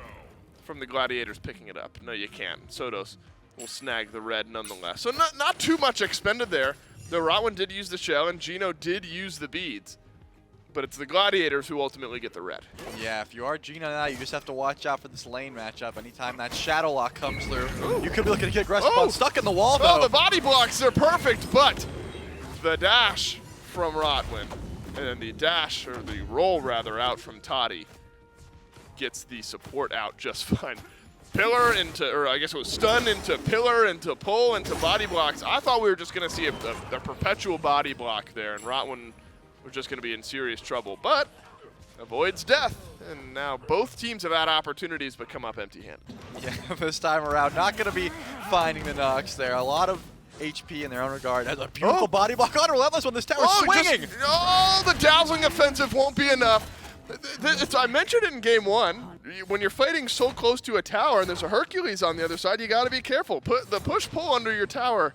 Speaker 3: from the Gladiators picking it up? No, you can't. Sotos will snag the red nonetheless. So not too much expended there. The Rotwin did use the shell, and Gino did use the beads. But it's the Gladiators who ultimately get the red.
Speaker 4: Yeah, if you are Gino now, you just have to watch out for this lane matchup. Anytime that Shadow Lock comes through, you could be looking to get aggressive. Stuck in the wall, though.
Speaker 3: Oh, the body blocks are perfect, but the dash from Rotwin, and the dash, or the roll rather, out from Toddy gets the support out just fine. Pillar into, or I guess it was stun into pillar, into pull, into body blocks. I thought we were just going to see a perpetual body block there, and Rotwin was just going to be in serious trouble, but avoids death. And now both teams have had opportunities but come up empty-handed.
Speaker 4: Yeah, this time around, not going to be finding the Nox there. A lot of HP in their own regard. Has a beautiful body block on Relentless when this tower's swinging.
Speaker 3: The dazzling offensive won't be enough. I mentioned it in game 1. When you're fighting so close to a tower and there's a Hercules on the other side, you got to be careful. Put the push-pull under your tower.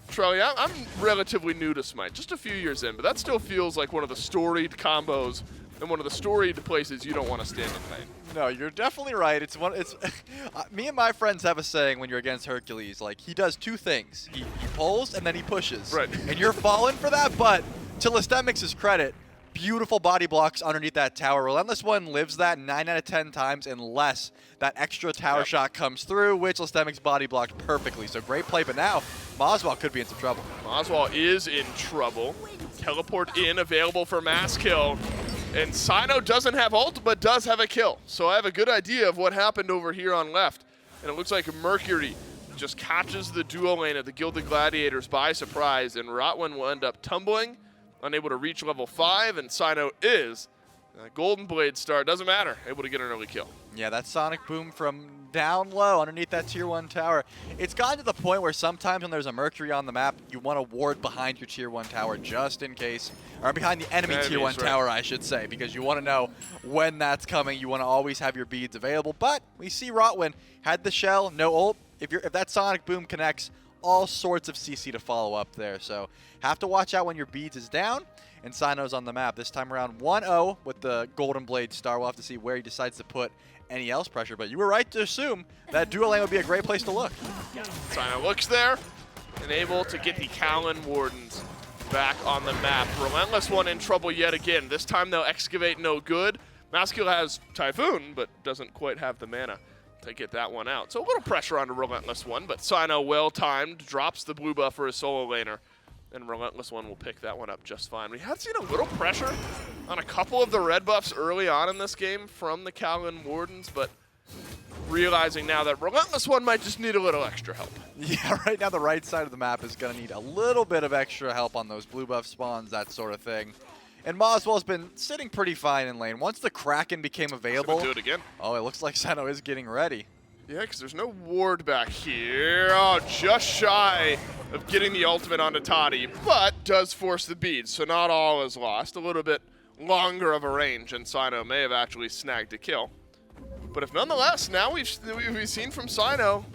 Speaker 3: Trelly, I'm relatively new to SMITE, just a few years in, but that still feels like one of the storied combos and one of the storied places you don't want to stand in lane.
Speaker 4: No, you're definitely right. It's me and my friends have a saying when you're against Hercules, like he does 2 things. He pulls and then he pushes.
Speaker 3: Right.
Speaker 4: And you're falling for that, but to Listemix's credit, beautiful body blocks underneath that tower. Relentless One lives that 9 out of 10 times unless that extra tower shot comes through, which Listemix body blocked perfectly. So great play, but now Moswall could be in some trouble.
Speaker 3: Moswall is in trouble. Teleport in, available for mass kill. And Sino doesn't have ult, but does have a kill. So I have a good idea of what happened over here on left. And it looks like Mercury just catches the duo lane of the Gilded Gladiators by surprise, and Rotwin will end up tumbling, unable to reach level 5, and Sino is Golden Blade start, doesn't matter, able to get an early kill.
Speaker 4: Yeah, that sonic boom from down low underneath that tier 1 tower. It's gotten to the point where sometimes when there's a Mercury on the map, you want to ward behind your tier 1 tower just in case, or behind the enemy tier 1 tower, I should say, because you want to know when that's coming. You want to always have your beads available. But we see Rotwin had the shell, no ult. If that sonic boom connects, all sorts of CC to follow up there. So have to watch out when your beads is down. And Sino's on the map. This time around 1-0 with the Golden Blade star. We'll have to see where he decides to put any else pressure. But you were right to assume that dual lane would be a great place to look.
Speaker 3: Sino looks there and able to get the Kaolin Wardens back on the map. Relentless One in trouble yet again. This time they'll excavate no good. Masculine has Typhoon, but doesn't quite have the mana to get that one out. So a little pressure on the Relentless One, but Sino well-timed, drops the blue buff for his solo laner. And Relentless One will pick that one up just fine. We have seen a little pressure on a couple of the red buffs early on in this game from the Kaolin Wardens, but realizing now that Relentless One might just need a little extra help.
Speaker 4: Yeah, right now the right side of the map is going to need a little bit of extra help on those blue buff spawns, that sort of thing. And Moswell's been sitting pretty fine in lane. Once the Kraken became available...
Speaker 3: Do it again.
Speaker 4: Oh, it looks like Sino is getting ready.
Speaker 3: Yeah, because there's no ward back here. Oh, just shy of getting the ultimate onto Toddy, but does force the beads, so not all is lost. A little bit longer of a range, and Sino may have actually snagged a kill. But if nonetheless, now we've seen from Sino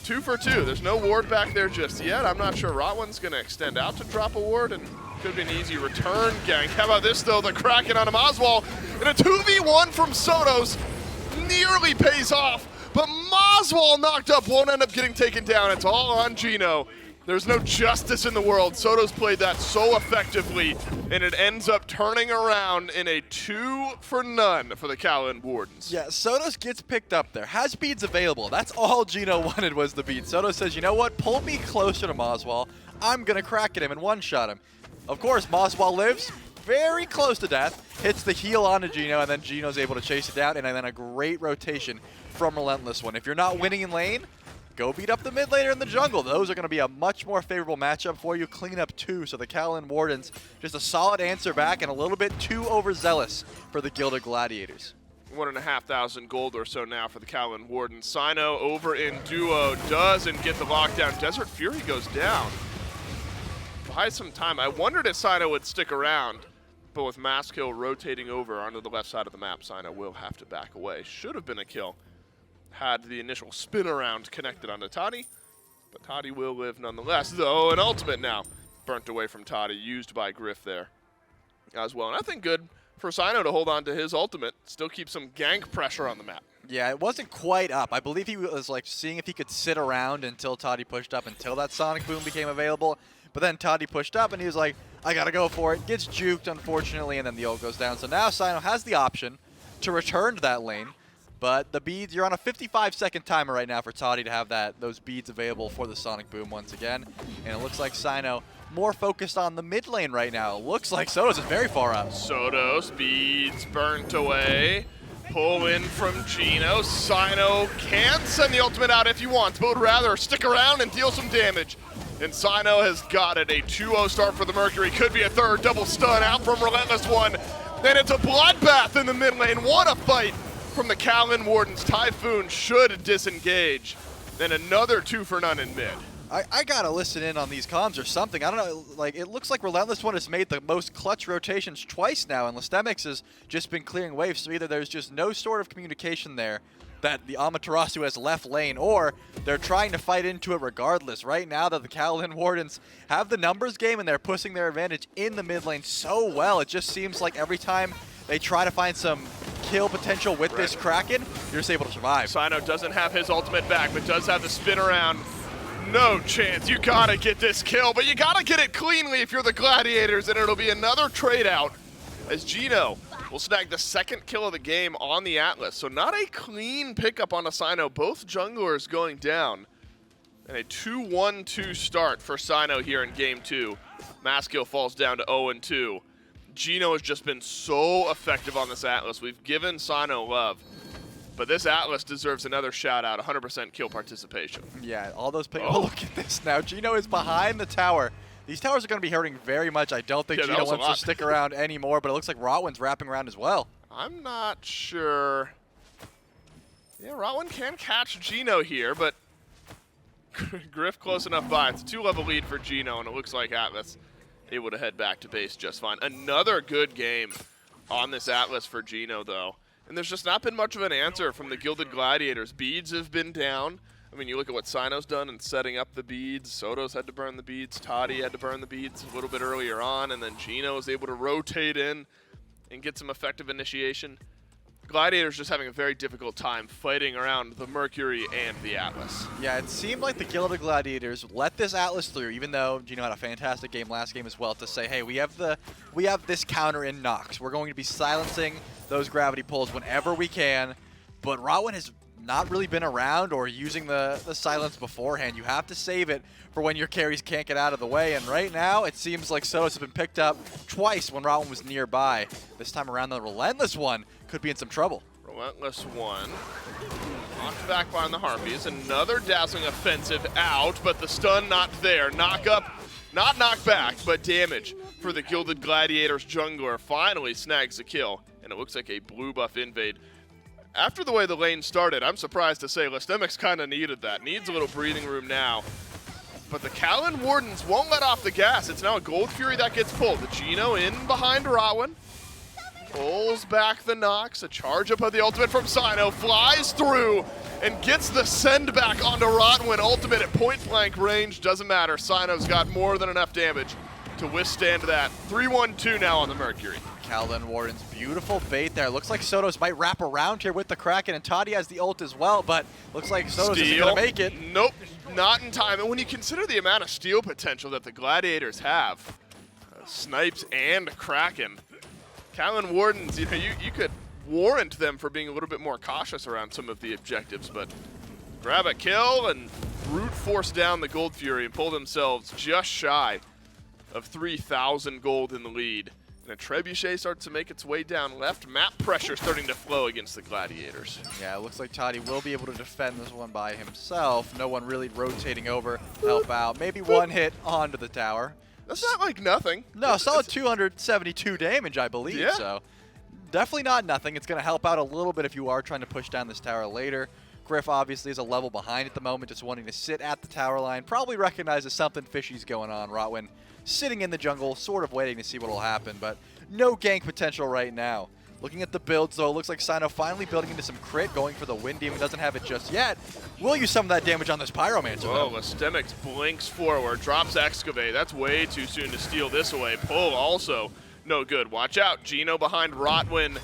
Speaker 3: 2 for 2. There's no ward back there just yet. I'm not sure Rotwin's going to extend out to drop a ward, and could be an easy return gank. How about this, though? The Kraken on Oswald, and a 2v1 from Sotos nearly pays off. But Moswell knocked up, won't end up getting taken down. It's all on Gino. There's no justice in the world. Soto's played that so effectively, and it ends up turning around in a 2 for none for the Kaolin Wardens.
Speaker 4: Yeah, Sotos gets picked up there. Has beads available. That's all Gino wanted was the bead. Soto says, you know what? Pull me closer to Moswell. I'm going to crack at him and one-shot him. Of course, Moswell lives very close to death, hits the heal onto Gino, and then Gino's able to chase it down, and then a great rotation from Relentless One. If you're not winning in lane, go beat up the mid laner in the jungle. Those are going to be a much more favorable matchup for you. Clean up 2, so the Kaolin Wardens, just a solid answer back and a little bit too overzealous for the Gilded Gladiators.
Speaker 3: 1,500 gold or so now for the Kaolin Wardens. Sino over in duo doesn't get the lockdown. Desert Fury goes down. Buy some time. I wondered if Sino would stick around, but with Maskill rotating over onto the left side of the map, Sino will have to back away. Should have been a kill had the initial spin around connected onto Toddy, but Toddy will live nonetheless, though an ultimate now burnt away from Toddy, used by Griff there as well. And I think good for Sino to hold on to his ultimate, still keep some gank pressure on the map.
Speaker 4: Yeah, it wasn't quite up. I believe he was like seeing if he could sit around until Toddy pushed up, until that Sonic Boom became available. But then Toddy pushed up and he was like, I gotta go for it. Gets juked, unfortunately, and then the ult goes down. So now Sino has the option to return to that lane. But the beads, you're on a 55-second timer right now for Toddy to have those beads available for the Sonic Boom once again. And it looks like Sino more focused on the mid lane right now. Looks like Sotos is very far up.
Speaker 3: Sotos, beads burnt away. Pull in from Gino. Sino can send the ultimate out if he wants, but would rather stick around and deal some damage. And Sino has got it. A 2-0 start for the Mercury. Could be a third double stun out from Relentless One. And it's a bloodbath in the mid lane. What a fight from the Kaolin Wardens. Typhoon should disengage. Then another 2 for none in mid.
Speaker 4: I gotta listen in on these comms or something. I don't know, like, it looks like Relentless One has made the most clutch rotations twice now, and Lestemix has just been clearing waves, so either there's just no sort of communication there that the Amaterasu has left lane, or they're trying to fight into it regardless. Right now that the Kaolin Wardens have the numbers game and they're pushing their advantage in the mid lane so well, it just seems like every time they try to find some kill potential with this Kraken, you're just able to survive.
Speaker 3: Sino doesn't have his ultimate back, but does have the spin around. No chance. You gotta get this kill, but you gotta get it cleanly if you're the Gladiators, and it'll be another trade out as Gino will snag the second kill of the game on the Atlas. So not a clean pickup on a Sino, both junglers going down. And a 2-1-2 start for Sino here in game 2. Maskill falls down to 0-2. Gino has just been so effective on this Atlas. We've given Sino love, but this Atlas deserves another shout out, 100% kill participation.
Speaker 4: Yeah, all those picks. Oh, look at this now. Gino is behind the tower. These towers are going to be hurting very much. I don't think
Speaker 3: Yeah, that
Speaker 4: Gino
Speaker 3: was a
Speaker 4: wants to
Speaker 3: lot.
Speaker 4: stick around anymore, but it looks like Rotwin's wrapping around as well.
Speaker 3: I'm not sure. Yeah, Rotwin can catch Gino here, but Griff close enough by. It's a 2-level lead for Gino, and it looks like Atlas able to head back to base just fine. Another good game on this Atlas for Gino, though. And there's just not been much of an answer from the Gilded Gladiators. Beads have been down. I mean, you look at what Sino's done in setting up the beads. Soto's had to burn the beads. Toddy had to burn the beads a little bit earlier on, and then Gino was able to rotate in and get some effective initiation. Gladiators just having a very difficult time fighting around the Mercury and the Atlas.
Speaker 4: Yeah, it seemed like the Gilded Gladiators let this Atlas through, even though Gino had a fantastic game last game as well, to say, hey, we have this counter in Nox. We're going to be silencing those gravity pulls whenever we can. But Rotwin has not really been around or using the silence beforehand. You have to save it for when your carries can't get out of the way. And right now, it seems like Sotos has been picked up twice when Rotwin was nearby. This time around, the Relentless one could be in some trouble.
Speaker 3: Relentless one. Knocked back by the Harpies. Another dazzling offensive out, but the stun not there. Knock up, not knock back, but damage for the Gilded Gladiators jungler. Finally snags the kill, and it looks like a blue buff invade. After the way the lane started, I'm surprised to say Lystemix kind of needed that. Needs a little breathing room now. But the Kaolin Wardens won't let off the gas. It's now a Gold Fury that gets pulled. The Gino in behind Rotwin. Pulls back the Nox. A charge up of the ultimate from Sino. Flies through and gets the send back onto Rotwin. Ultimate at point blank range. Doesn't matter. Sino's got more than enough damage to withstand that. 3-1-2 now on the Mercury.
Speaker 4: Kaolin Wardens, beautiful bait there. Looks like Sotos might wrap around here with the Kraken, and Toddy has the ult as well, but looks like Sotos isn't going to make it.
Speaker 3: Nope, not in time. And when you consider the amount of steal potential that the Gladiators have, Snipes and Kraken, Kaolin Wardens, you could warrant them for being a little bit more cautious around some of the objectives, but grab a kill and brute force down the Gold Fury and pull themselves just shy of 3,000 gold in the lead. And a Trebuchet starts to make its way down left. Map pressure starting to flow against the Gladiators.
Speaker 4: Yeah, it looks like Toddy will be able to defend this one by himself. No one really rotating over to help out. Maybe one hit onto the tower.
Speaker 3: That's not like nothing.
Speaker 4: No, solid 272 damage, I believe.
Speaker 3: Yeah.
Speaker 4: So definitely not nothing. It's going to help out a little bit if you are trying to push down this tower later. Griff obviously is a level behind at the moment, just wanting to sit at the tower line. Probably recognizes something fishy's going on. Rotwin sitting in the jungle, sort of waiting to see what will happen, but no gank potential right now. Looking at the builds, though, it looks like Sino finally building into some crit, going for the Wind Demon. Doesn't have it just yet. Will use some of that damage on this Pyromancer,
Speaker 3: Whoa,
Speaker 4: though.
Speaker 3: Lystemix blinks forward, drops Excavate. That's way too soon to steal this away. Pull also no good. Watch out, Gino behind Rotwin.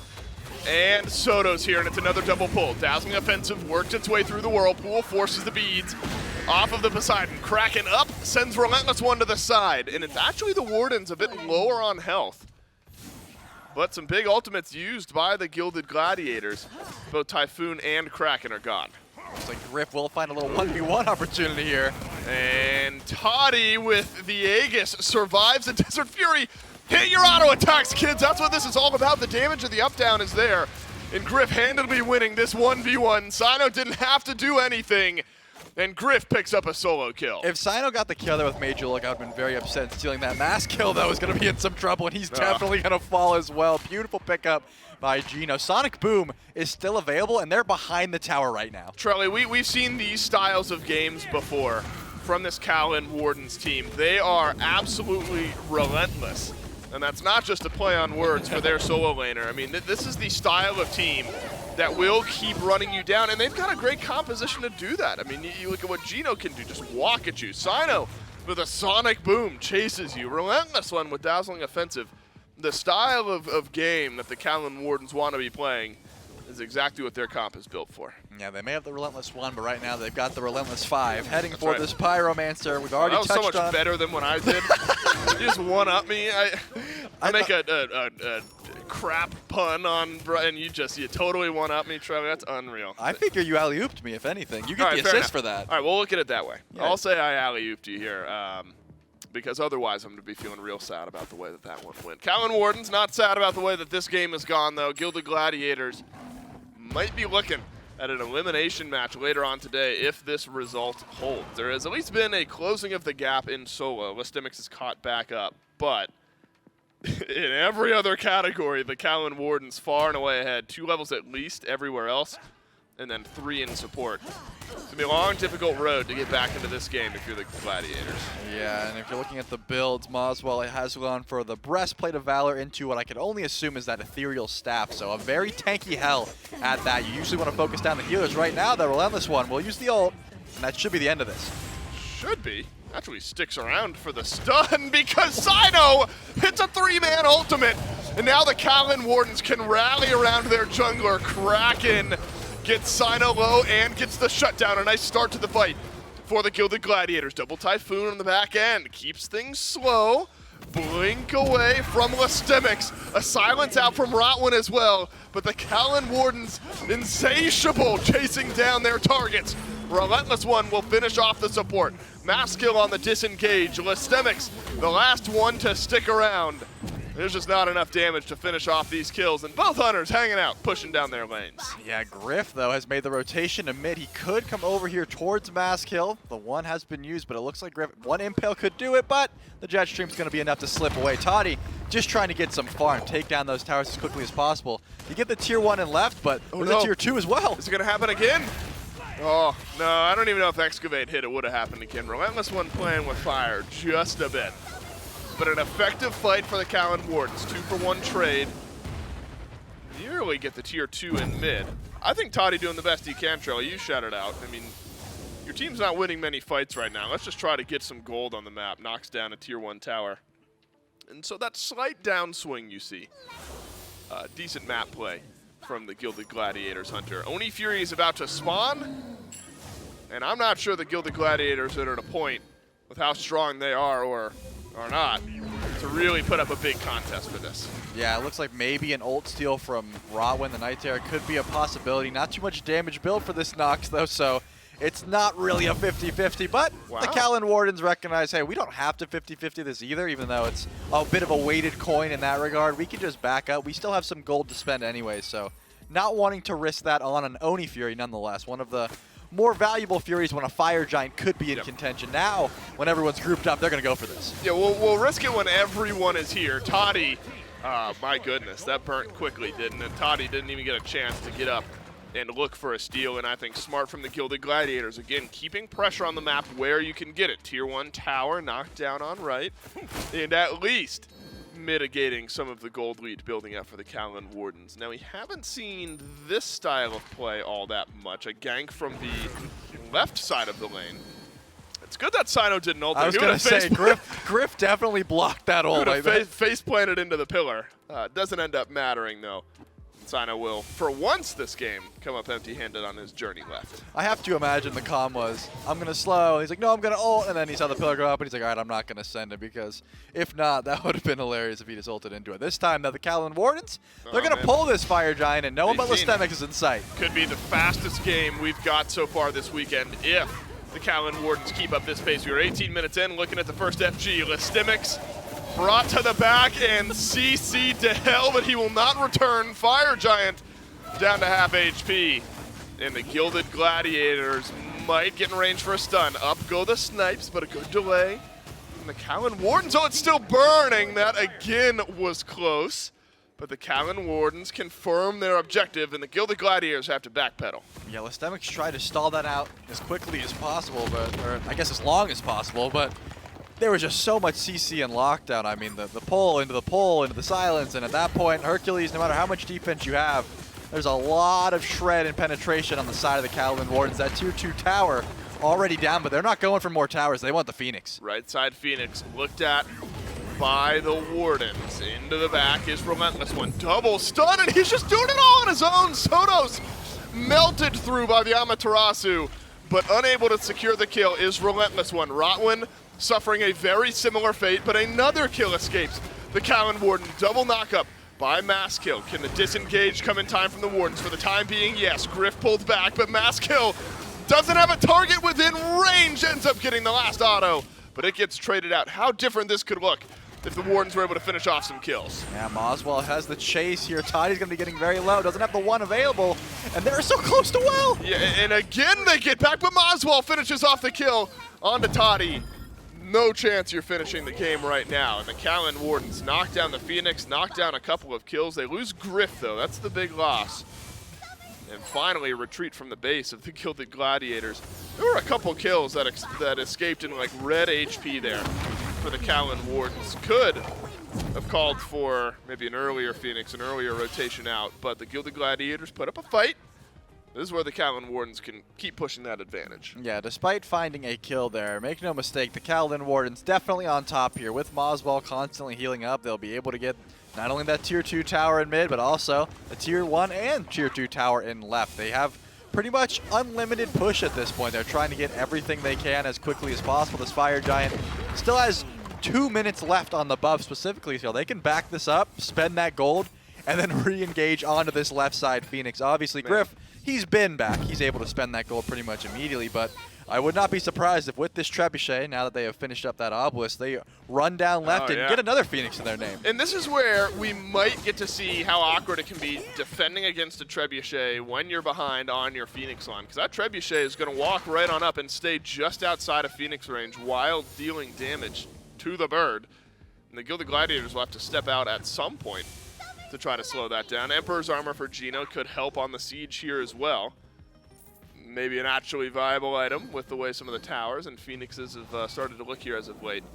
Speaker 3: And Soto's here, and it's another double pull. Dazzling offensive worked its way through the Whirlpool, forces the beads off of the Poseidon. Kraken up, sends Relentless one to the side, and it's actually the Wardens a bit lower on health. But some big ultimates used by the Gilded Gladiators. Both Typhoon and Kraken are gone.
Speaker 4: Looks like Griff will find a little 1v1 opportunity here.
Speaker 3: And Toddy with the Aegis survives the Desert Fury. Hit your auto attacks, kids. That's what this is all about. The damage of the up-down is there. And Griff handily winning this 1v1. Sino didn't have to do anything. And Griff picks up a solo kill.
Speaker 4: If Sino got the kill there with Major Look, I would have been very upset. Stealing that mass kill, though, is going to be in some trouble, and he's definitely going to fall as well. Beautiful pickup by Gino. Sonic Boom is still available, and they're behind the tower right now.
Speaker 3: Trelly, we've seen these styles of games before from this Kaolin Wardens team. They are absolutely relentless. And that's not just a play on words for their solo laner. I mean, this is the style of team that will keep running you down, and they've got a great composition to do that. I mean, you look at what Gino can do, just walk at you. Sino with a Sonic Boom chases you. Relentless one with Dazzling Offensive. The style of game that the Kaolin Wardens want to be playing is exactly what their comp is built for.
Speaker 4: Yeah, they may have the Relentless 1, but right now they've got the Relentless 5 heading for
Speaker 3: right.
Speaker 4: this Pyromancer. We've already
Speaker 3: That was
Speaker 4: touched
Speaker 3: so much
Speaker 4: on
Speaker 3: better than what I did. You just one-up me. I make a crap pun on Brian. You totally one-up me, Trevor. That's unreal.
Speaker 4: I figure you alley-ooped me, if anything. You get
Speaker 3: All right,
Speaker 4: the
Speaker 3: fair
Speaker 4: assist
Speaker 3: enough.
Speaker 4: for that.
Speaker 3: All right, we'll look at it that way.
Speaker 4: Yeah.
Speaker 3: I'll say I alley-ooped you here, because otherwise I'm going to be feeling real sad about the way that one went. Kaolin Wardens not sad about the way that this game has gone, though. Gilded Gladiators might be looking at an elimination match later on today if this result holds. There has at least been a closing of the gap in solo. Listimix is caught back up, but in every other category, the Kaolin Wardens far and away ahead. 2 levels at least everywhere else, and then 3 in support. It's going to be a long, difficult road to get back into this game if you're the Gladiators.
Speaker 4: Yeah, and if you're looking at the builds, Moswell has gone for the Breastplate of Valor into what I can only assume is that Ethereal Staff, so a very tanky hell at that. You usually want to focus down the healers. Right now, the Relentless one will use the ult, and that should be the end of this.
Speaker 3: Should be. Actually sticks around for the stun because Sino hits a 3-man ultimate, and now the Kaolin Wardens can rally around their jungler. Kraken gets Sino low and gets the shutdown. A nice start to the fight for the Gilded Gladiators. Double Typhoon on the back end keeps things slow. Blink away from Listimix. A silence out from Rotwin as well, but the Kaolin Wardens insatiable chasing down their targets. Relentless one will finish off the support. Maskill on the disengage. Listimix, the last one to stick around. There's just not enough damage to finish off these kills, and both hunters hanging out, pushing down their lanes.
Speaker 4: Yeah, Griff, though, has made the rotation to mid. He could come over here towards Maskill. The one has been used, but it looks like Griff, one Impale could do it, but the Jet Stream's going to be enough to slip away. Toddy just trying to get some farm, take down those towers as quickly as possible. You get the tier 1 and left, but there's a tier 2 as well.
Speaker 3: Is it going to happen again? Oh, no, I don't even know if Excavate hit. It would have happened again. Relentless one playing with fire just a bit. But an effective fight for the Kaolin Wardens. 2-for-1 trade. Nearly get the tier 2 in mid. I think Toddy doing the best he can, Trell. You shout it out. I mean, your team's not winning many fights right now. Let's just try to get some gold on the map. Knocks down a tier 1 tower. And so that slight downswing you see. Decent map play from the Gilded Gladiators hunter. Oni Fury is about to spawn, and I'm not sure the Gilded Gladiators are at a point with how strong they are or not to really put up a big contest for this.
Speaker 4: Yeah, it looks like maybe an ult steal from Rotwin, the Night Terror, could be a possibility. Not too much damage build for this Nox, though, so it's not really a 50-50, but the Kaolin Wardens recognize, hey, we don't have to 50-50 this either, even though it's a bit of a weighted coin in that regard. We can just back up. We still have some gold to spend anyway, so not wanting to risk that on an Oni Fury nonetheless. One of the more valuable Furies when a Fire Giant could be in contention. Now, when everyone's grouped up, they're going to go for this.
Speaker 3: Yeah, we'll risk it when everyone is here. Toddy, my goodness, that burnt quickly, didn't it? Toddy didn't even get a chance to get up and look for a steal, and I think smart from the Gilded Gladiators. Again, keeping pressure on the map where you can get it. Tier 1 tower knocked down on right, and at least mitigating some of the gold lead building up for the Kaolin Wardens. Now, we haven't seen this style of play all that much. A gank from the left side of the lane. It's good that Sino didn't ult.
Speaker 4: I was going to say, Griff definitely blocked that ult.
Speaker 3: Face planted into the pillar. Doesn't end up mattering, though. Sino will, for once this game, come up empty-handed on his journey left.
Speaker 4: I have to imagine the comm was, I'm going to slow. He's like, no, I'm going to ult. And then he saw the pillar go up, and he's like, all right, I'm not going to send it, because if not, that would have been hilarious if he just ulted into it. This time, though, the Kaolin Wardens, they're going to pull this Fire Giant, and no one but Listimix is in sight.
Speaker 3: Could be the fastest game we've got so far this weekend if the Kaolin Wardens keep up this pace. We are 18 minutes in, looking at the first FG. Listimix brought to the back and CC'd to hell, but he will not return. Fire Giant down to half HP. And the Gilded Gladiators might get in range for a stun. Up go the snipes, but a good delay. And the Kaolin Wardens, oh, it's still burning. That again was close. But the Kaolin Wardens confirm their objective, and the Gilded Gladiators have to backpedal.
Speaker 4: Yeah, Listimix tried to stall that out as quickly as possible, or I guess as long as possible, but there was just so much CC and lockdown. I mean, the pull into the silence, and at that point, Hercules, no matter how much defense you have, there's a lot of shred and penetration on the side of the Kaolin Wardens. That tier 2 tower already down, but they're not going for more towers. They want the Phoenix.
Speaker 3: Right side Phoenix looked at by the Wardens. Into the back is Relentless one. Double stun, and he's just doing it all on his own. Sotos melted through by the Amaterasu, but unable to secure the kill is Relentless one. Rotwin suffering a very similar fate, but another kill escapes the Kaolin Warden. Double knockup by Maskill. Can the disengage come in time from the Wardens? For the time being, yes. Griff pulled back, but Maskill doesn't have a target within range, ends up getting the last auto, but it gets traded out. How different this could look if the Wardens were able to finish off some kills.
Speaker 4: Yeah, Moswell has the chase here. Toddy's going to be getting very low. Doesn't have the one available. and they're so close to well.
Speaker 3: Yeah, and again they get back, but Moswell finishes off the kill onto Toddy. No chance you're finishing the game right now. And the Kaolin Wardens knock down the Phoenix, knock down a couple of kills. They lose Griff, though. That's the big loss. And finally, a retreat from the base of the Gilded Gladiators. There were a couple kills that escaped in like red HP there for the Kaolin Wardens. Could have called for maybe an earlier Phoenix, an earlier rotation out, but the Gilded Gladiators put up a fight. This is where the Kaolin Wardens can keep pushing that advantage.
Speaker 4: Yeah, despite finding a kill there, make no mistake, the Kaolin Wardens definitely on top here. With Moswell constantly healing up, they'll be able to get not only that tier 2 tower in mid, but also a tier 1 and tier 2 tower in left. They have pretty much unlimited push at this point. They're trying to get everything they can as quickly as possible. This Fire Giant still has 2 minutes left on the buff specifically, so they can back this up, spend that gold, and then re-engage onto this left side Phoenix. Obviously, Griff, he's been back. He's able to spend that gold pretty much immediately, but I would not be surprised if with this Trebuchet, now that they have finished up that obelisk, they run down left and get another Phoenix in their name.
Speaker 3: And this is where we might get to see how awkward it can be defending against a Trebuchet when you're behind on your Phoenix line. Because that Trebuchet is going to walk right on up and stay just outside of Phoenix range while dealing damage to the bird. And the Gilded Gladiators will have to step out at some point to try to slow that down. Emperor's Armor for Gino could help on the siege here as well. Maybe an actually viable item with the way some of the towers and Phoenixes have started to look here as of late.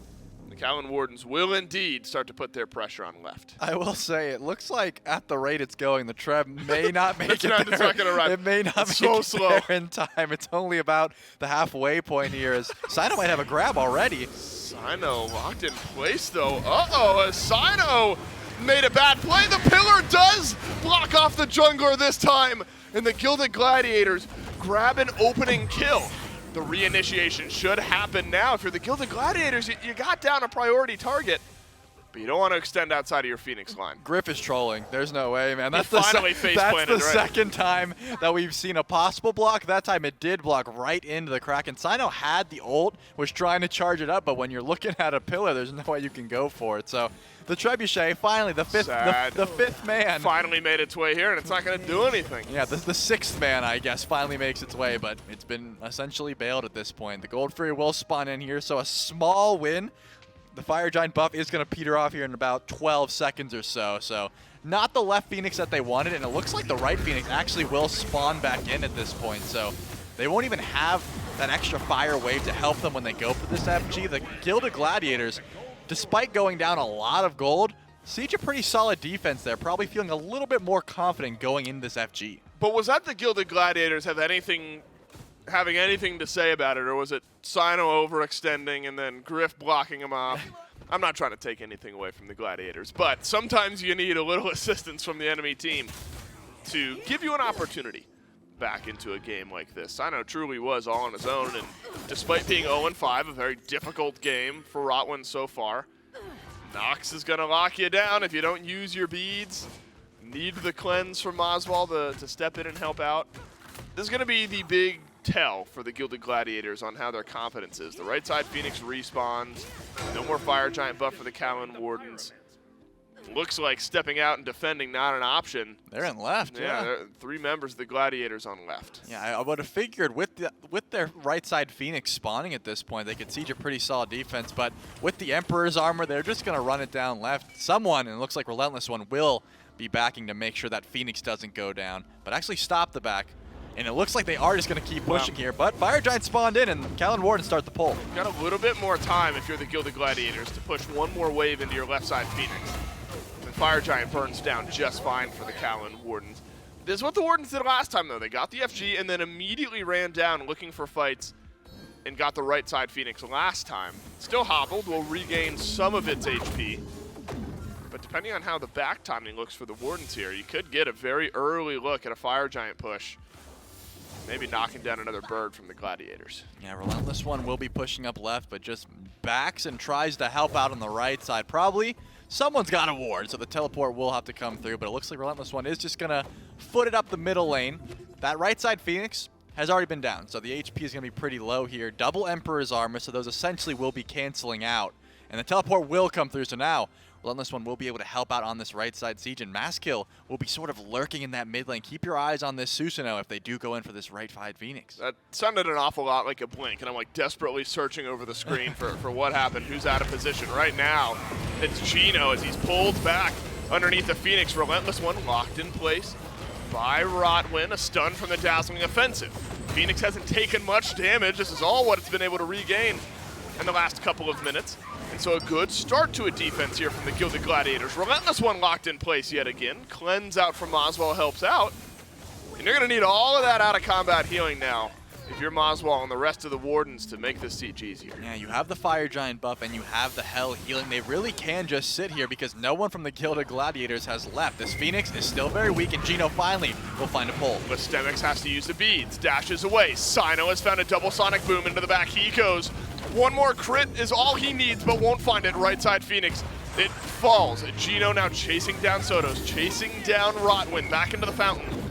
Speaker 3: The Kaolin Wardens will indeed start to put their pressure on left.
Speaker 4: I will say, it looks like at the rate it's going, the Treb may not make it there.
Speaker 3: It's not going to run.
Speaker 4: It may not
Speaker 3: It's
Speaker 4: make
Speaker 3: so
Speaker 4: it
Speaker 3: slow.
Speaker 4: there in time. It's only about the halfway point here, as Sino might have a grab already.
Speaker 3: Sino locked in place, though. Uh-oh, as Sino made a bad play. The pillar does block off the jungler this time, and the Gilded Gladiators grab an opening kill. The reinitiation should happen now. If you're the Gilded Gladiators, you got down a priority target, but you don't want to extend outside of your Phoenix line.
Speaker 4: Griff is trolling. There's no way, man. That's
Speaker 3: finally face-planted,
Speaker 4: that's the
Speaker 3: right?
Speaker 4: second time that we've seen a possible block. That time it did block right into the Kraken. Sino had the ult, was trying to charge it up, but when you're looking at a pillar, there's no way you can go for it. So the Trebuchet, finally, the fifth man.
Speaker 3: Finally made its way here, and it's not going to do anything.
Speaker 4: Yeah, the sixth man, I guess, finally makes its way, but it's been essentially bailed at this point. The Gold Fury will spawn in here, so a small win. The Fire Giant buff is going to peter off here in about 12 seconds or so. So not the left Phoenix that they wanted, and it looks like the right Phoenix actually will spawn back in at this point. So they won't even have that extra fire wave to help them when they go for this FG. The Gilded Gladiators, despite going down a lot of gold, siege a pretty solid defense there, probably feeling a little bit more confident going into this FG.
Speaker 3: But was that the Gilded Gladiators having anything to say about it, or was it Sino overextending and then Griff blocking him off? I'm not trying to take anything away from the Gladiators, but sometimes you need a little assistance from the enemy team to give you an opportunity back into a game like this. Sino truly was all on his own, and despite being 0-5, a very difficult game for Rotwin so far, Nox is going to lock you down if you don't use your beads. Need the cleanse from Oswald to step in and help out. This is going to be the big tell for the Gilded Gladiators on how their confidence is. The right side Phoenix respawns. No more Fire Giant buff for the Kaolin Wardens. Looks like stepping out and defending not an option.
Speaker 4: They're in left, yeah.
Speaker 3: 3 members of the Gladiators on left.
Speaker 4: Yeah, I would have figured with their right side Phoenix spawning at this point, they could siege a pretty solid defense, but with the Emperor's armor, they're just going to run it down left. Someone, and it looks like Relentless One, will be backing to make sure that Phoenix doesn't go down, but actually stop the back. And it looks like they are just going to keep pushing here, but Fire Giant spawned in, and Kaolin Warden start the pull.
Speaker 3: Got a little bit more time if you're the Gilded Gladiators to push one more wave into your left side Phoenix. The Fire Giant burns down just fine for the Kaolin Wardens. This is what the Wardens did last time, though. They got the FG and then immediately ran down looking for fights and got the right side Phoenix last time. Still hobbled, will regain some of its HP. But depending on how the back timing looks for the Wardens here, you could get a very early look at a Fire Giant push. Maybe knocking down another bird from the Gladiators.
Speaker 4: Yeah, Relentless One will be pushing up left, but just backs and tries to help out on the right side. Probably someone's got a ward, so the teleport will have to come through, but it looks like Relentless One is just going to foot it up the middle lane. That right side Phoenix has already been down, so the HP is going to be pretty low here. Double Emperor's armor, so those essentially will be canceling out. And the teleport will come through, so now Relentless One will be able to help out on this right side siege, and Maskill will be sort of lurking in that mid lane. Keep your eyes on this Susanoo if they do go in for this right side Phoenix.
Speaker 3: That sounded an awful lot like a blink, and I'm like desperately searching over the screen for what happened, who's out of position. Right now, it's Gino as he's pulled back underneath the Phoenix. Relentless One locked in place by Rotwin, a stun from the Dazzling Offensive. Phoenix hasn't taken much damage. This is all what it's been able to regain in the last couple of minutes. And so a good start to a defense here from the Gilded Gladiators. Relentless One locked in place yet again. Cleanse out from Moswell helps out. And you're going to need all of that out of combat healing now if you're Moswell and the rest of the Wardens to make this siege easier.
Speaker 4: Yeah, you have the Fire Giant buff and you have the Hell healing. They really can just sit here because no one from the Gilded Gladiators has left. This Phoenix is still very weak, and Gino finally will find a pull.
Speaker 3: Listemix has to use the beads, dashes away. Sino has found a double sonic boom into the back. He goes. One more crit is all he needs, but won't find it. Right side Phoenix. It falls. Gino now chasing down Sotos, chasing down Rotwin back into the fountain.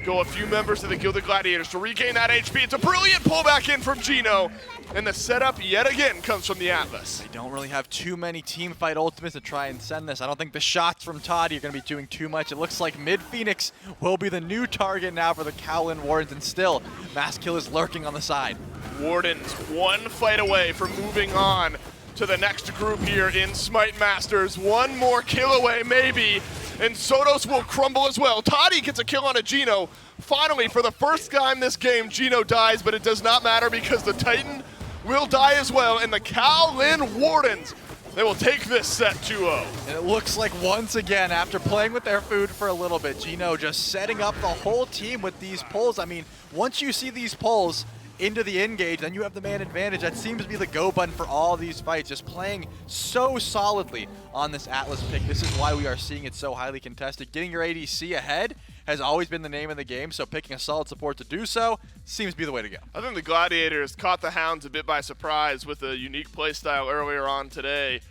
Speaker 3: Go a few members of the Gilded Gladiators to regain that HP. It's a brilliant pullback in from Gino. And the setup yet again comes from the Atlas.
Speaker 4: They don't really have too many team fight ultimates to try and send this. I don't think the shots from Toddy are going to be doing too much. It looks like mid-Phoenix will be the new target now for the Kaolin Wardens, and still, Maskill is lurking on the side.
Speaker 3: Wardens one fight away from moving on to the next group here in SMITE Masters. One more kill away maybe, and Sotos will crumble as well. Toddy gets a kill on a Gino. Finally, for the first time this game, Gino dies, but it does not matter because the Titan will die as well, and the Kaolin Wardens, they will take this set 2-0.
Speaker 4: And it looks like once again, after playing with their food for a little bit, Gino just setting up the whole team with these pulls. I mean, once you see these pulls into the engage, then you have the man advantage. That seems to be the go button for all these fights, just playing so solidly on this Atlas pick. This is why we are seeing it so highly contested. Getting your ADC ahead has always been the name of the game, so picking a solid support to do so seems to be the way to go.
Speaker 3: I think the Gladiators caught the Hounds a bit by surprise with a unique playstyle earlier on today.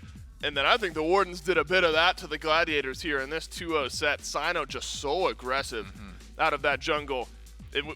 Speaker 3: And then I think the Wardens did a bit of that to the Gladiators here in this 2-0 set. Sino just so aggressive out of that jungle.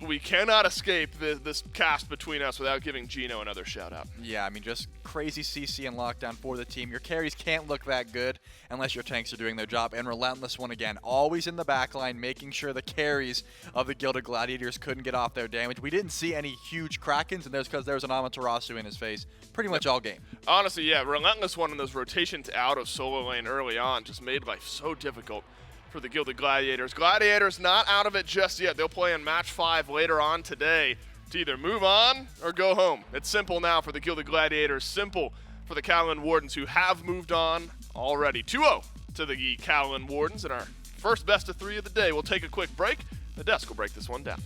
Speaker 3: We cannot escape this cast between us without giving Gino another shout out.
Speaker 4: Yeah, I mean, just crazy CC and lockdown for the team. Your carries can't look that good unless your tanks are doing their job. And Relentless One again, always in the back line, making sure the carries of the Gilded Gladiators couldn't get off their damage. We didn't see any huge Krakens, and there's because there was an Amaterasu in his face pretty much all game.
Speaker 3: Honestly, yeah, Relentless One in those rotations out of solo lane early on just made life so difficult for the Gilded Gladiators. Gladiators not out of it just yet. They'll play in match 5 later on today to either move on or go home. It's simple now for the Gilded Gladiators, simple for the Kaolin Wardens, who have moved on already. 2-0 to the Kaolin Wardens in our first best of 3 of the day. We'll take a quick break. The desk will break this one down.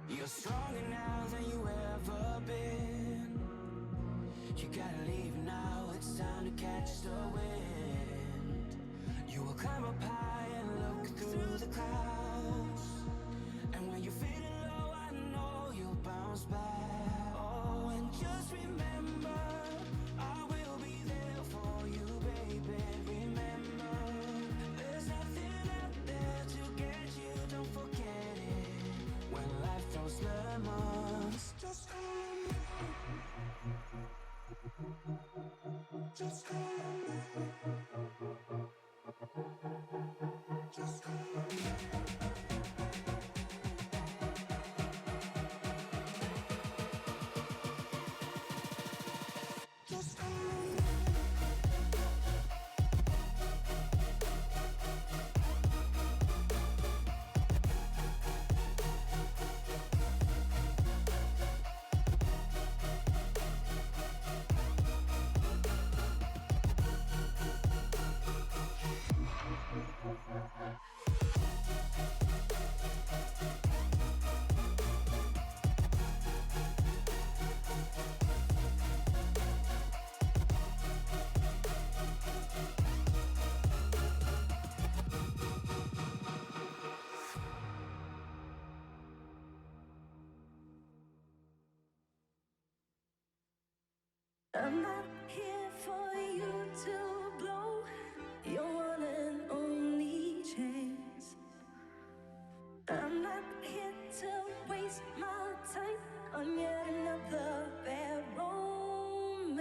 Speaker 8: You're stronger now than you ever been. You gotta leave now, it's time to catch the wind. You will climb up high and look through the clouds. And when you're feeling low, I know you'll bounce back. Oh, and just remember, I will be there for you, baby. Remember, there's nothing out there to I'm not here for you to blow your one and only chance. I'm not here to waste my time on yet another bad romance.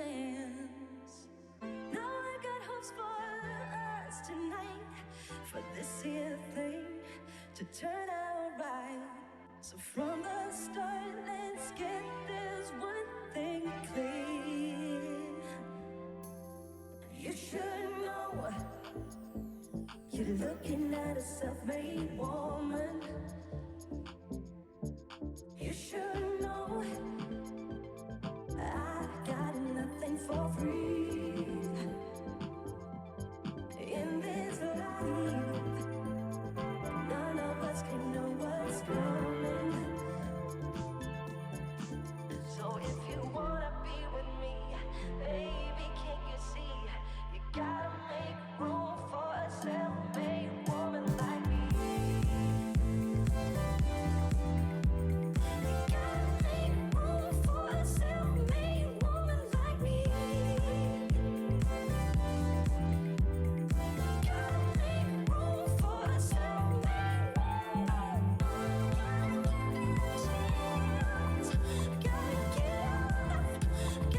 Speaker 8: Now I got hopes for us tonight, for this here thing to turn out right. So from the start, let's get this one thing clear. You should know you're looking at a self-made woman. You should know I got nothing for free in this life. None of us can know what's coming. So if you wanna be with me, baby, can't you see? You gotta make room for a self-made woman like me. You gotta make room for a self-made woman like me. Gotta make room for a self-made woman.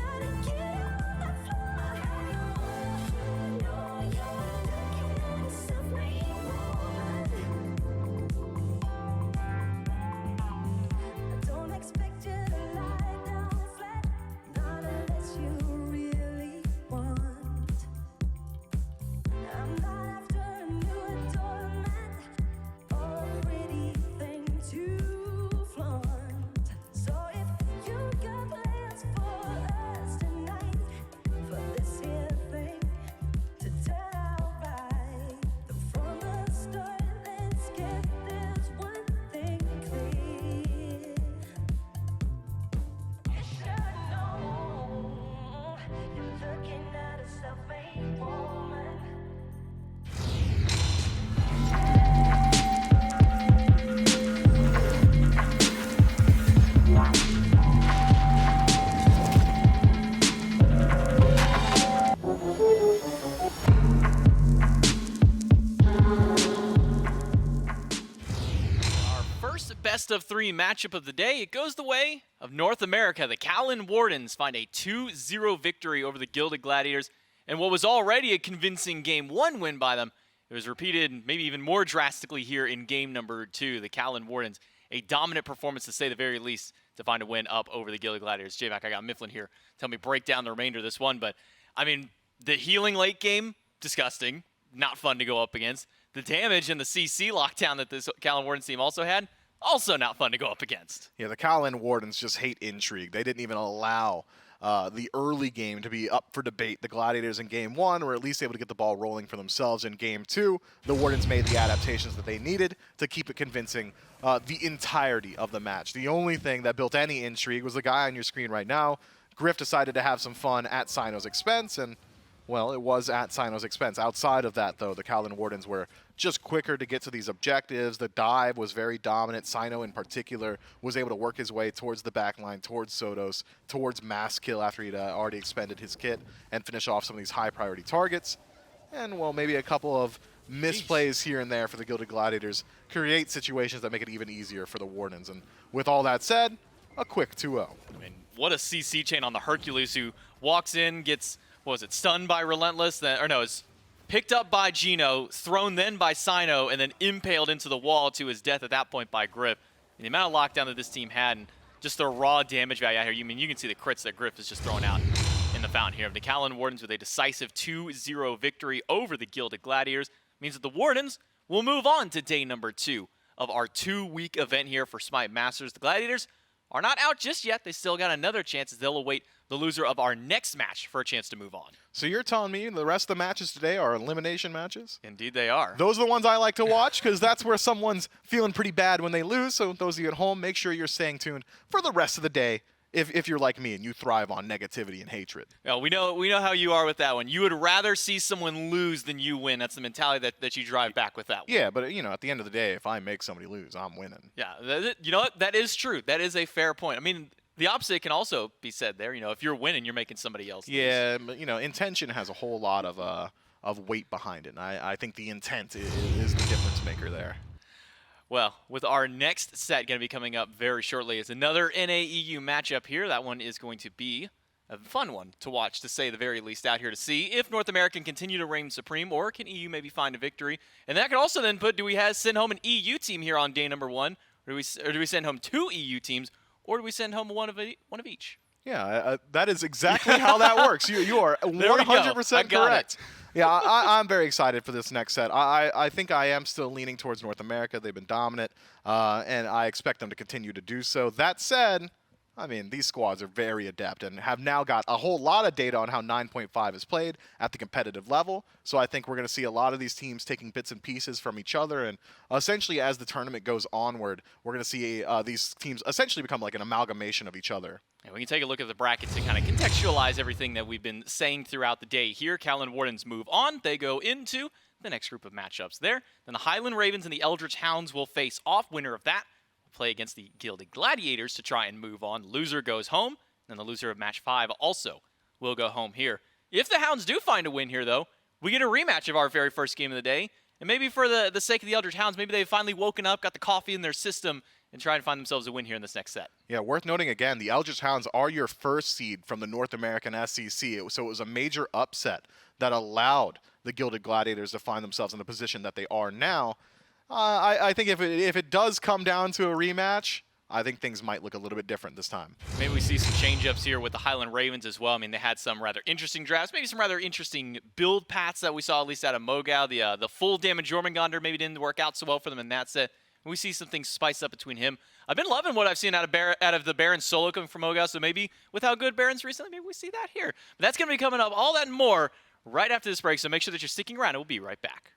Speaker 8: Gotta get on the floor. Know you're looking at a self-made woman. I don't expect you to lie down flat, not unless you really want. I'm not after a new doormat or a pretty thing to flaunt. So if you got plans for us tonight, for this here thing to turn out right, then from the start, let's get this one thing clear. You should know you're looking at a self-made woman.
Speaker 1: Our first best of three matchup of the day, it goes the way of North America. The Kaolin Wardens find a 2-0 victory over the Gilded Gladiators, and what was already a convincing Game 1 win by them, it was repeated maybe even more drastically here in Game number 2. The Kaolin Wardens, a dominant performance to say the very least, to find a win up over the Gilded Gladiators. J-Mac, I got Mifflin here. Tell me, break down the remainder of this one, but I mean, the healing late game, disgusting, not fun to go up against. The damage and the CC lockdown that this Kaolin Wardens team also had, also not fun to go up against.
Speaker 2: Yeah, the Kaolin Wardens just hate intrigue. They didn't even allow the early game to be up for debate. The Gladiators in Game 1 were at least able to get the ball rolling for themselves. In Game 2, the Wardens made the adaptations that they needed to keep it convincing the entirety of the match. The only thing that built any intrigue was the guy on your screen right now. Griff decided to have some fun at Sino's expense, and, well, it was at Sino's expense. Outside of that, though, the Kaolin Wardens were just quicker to get to these objectives. The dive was very dominant. Sino, in particular, was able to work his way towards the back line, towards Sotos, towards mass kill after he'd already expended his kit, and finish off some of these high-priority targets. And, well, maybe a couple of misplays here and there for the Gilded Gladiators create situations that make it even easier for the Wardens. And with all that said, a quick 2-0.
Speaker 1: I mean, what a CC chain on the Hercules, who walks in, gets, what was it, stunned by Relentless, then, or no, is picked up by Gino, thrown then by Sino, and then impaled into the wall to his death at that point by Griff. And the amount of lockdown that this team had and just the raw damage value out here, you can see the crits that Griff is just throwing out in the fountain here. The Kaolin Wardens with a decisive 2-0 victory over the Gilded Gladiators means that the Wardens will move on to day number 2 of our 2-week event here for SMITE Masters. The Gladiators are not out just yet. They still got another chance as they'll await the loser of our next match for a chance to move on.
Speaker 2: So you're telling me the rest of the matches today are elimination matches?
Speaker 1: Indeed they are.
Speaker 2: Those are the ones I like to watch because that's where someone's feeling pretty bad when they lose. So those of you at home, make sure you're staying tuned for the rest of the day if you're like me and you thrive on negativity and hatred.
Speaker 1: No, we know how you are with that one. You would rather see someone lose than you win. That's the mentality that you drive back with that one.
Speaker 2: Yeah, but at the end of the day, if I make somebody lose, I'm winning.
Speaker 1: Yeah, you know what? That is true. That is a fair point. I mean, the opposite can also be said there. If you're winning, you're making somebody else lose.
Speaker 2: Yeah, but intention has a whole lot of weight behind it. And I think the intent is the difference maker there.
Speaker 1: Well, with our next set going to be coming up very shortly is another NAEU matchup here. That one is going to be a fun one to watch, to say the very least, out here to see if North America can continue to reign supreme, or can EU maybe find a victory. And that could also then do we send home an EU team here on day number 1, or do we send home 2 EU teams, or do we send home one of each?
Speaker 2: Yeah, that is exactly how that works. You are 100% correct. Yeah, I'm very excited for this next set. I think I am still leaning towards North America. They've been dominant, and I expect them to continue to do so. That said, I mean, these squads are very adept and have now got a whole lot of data on how 9.5 is played at the competitive level. So I think we're going to see a lot of these teams taking bits and pieces from each other. And essentially, as the tournament goes onward, we're going to see these teams essentially become like an amalgamation of each other.
Speaker 1: And we can take a look at the brackets to kind of contextualize everything that we've been saying throughout the day here. Kaolin Wardens move on. They go into the next group of matchups there. Then the Highland Ravens and the Eldritch Hounds will face off. Winner of that play against the Gilded Gladiators to try and move on. Loser goes home, and the loser of match 5 also will go home here. If the Hounds do find a win here, though, we get a rematch of our very first game of the day. And maybe for the sake of the Eldritch Hounds, maybe they've finally woken up, got the coffee in their system, and try and find themselves a win here in this next set.
Speaker 2: Yeah, worth noting again, the Eldritch Hounds are your first seed from the North American SEC. So it was a major upset that allowed the Gilded Gladiators to find themselves in the position that they are now. I think if it does come down to a rematch, I think things might look a little bit different this time.
Speaker 1: Maybe we see some change-ups here with the Highland Ravens as well. I mean, they had some rather interesting drafts, maybe some rather interesting build paths that we saw at least out of Mogao. The full damage Jormungandr maybe didn't work out so well for them in that set. We see some things spiced up between him. I've been loving what I've seen out of the Baron solo coming from Mogao, so maybe with how good Baron's recently, maybe we see that here. But that's going to be coming up, all that and more, right after this break, so make sure that you're sticking around, and we'll be right back.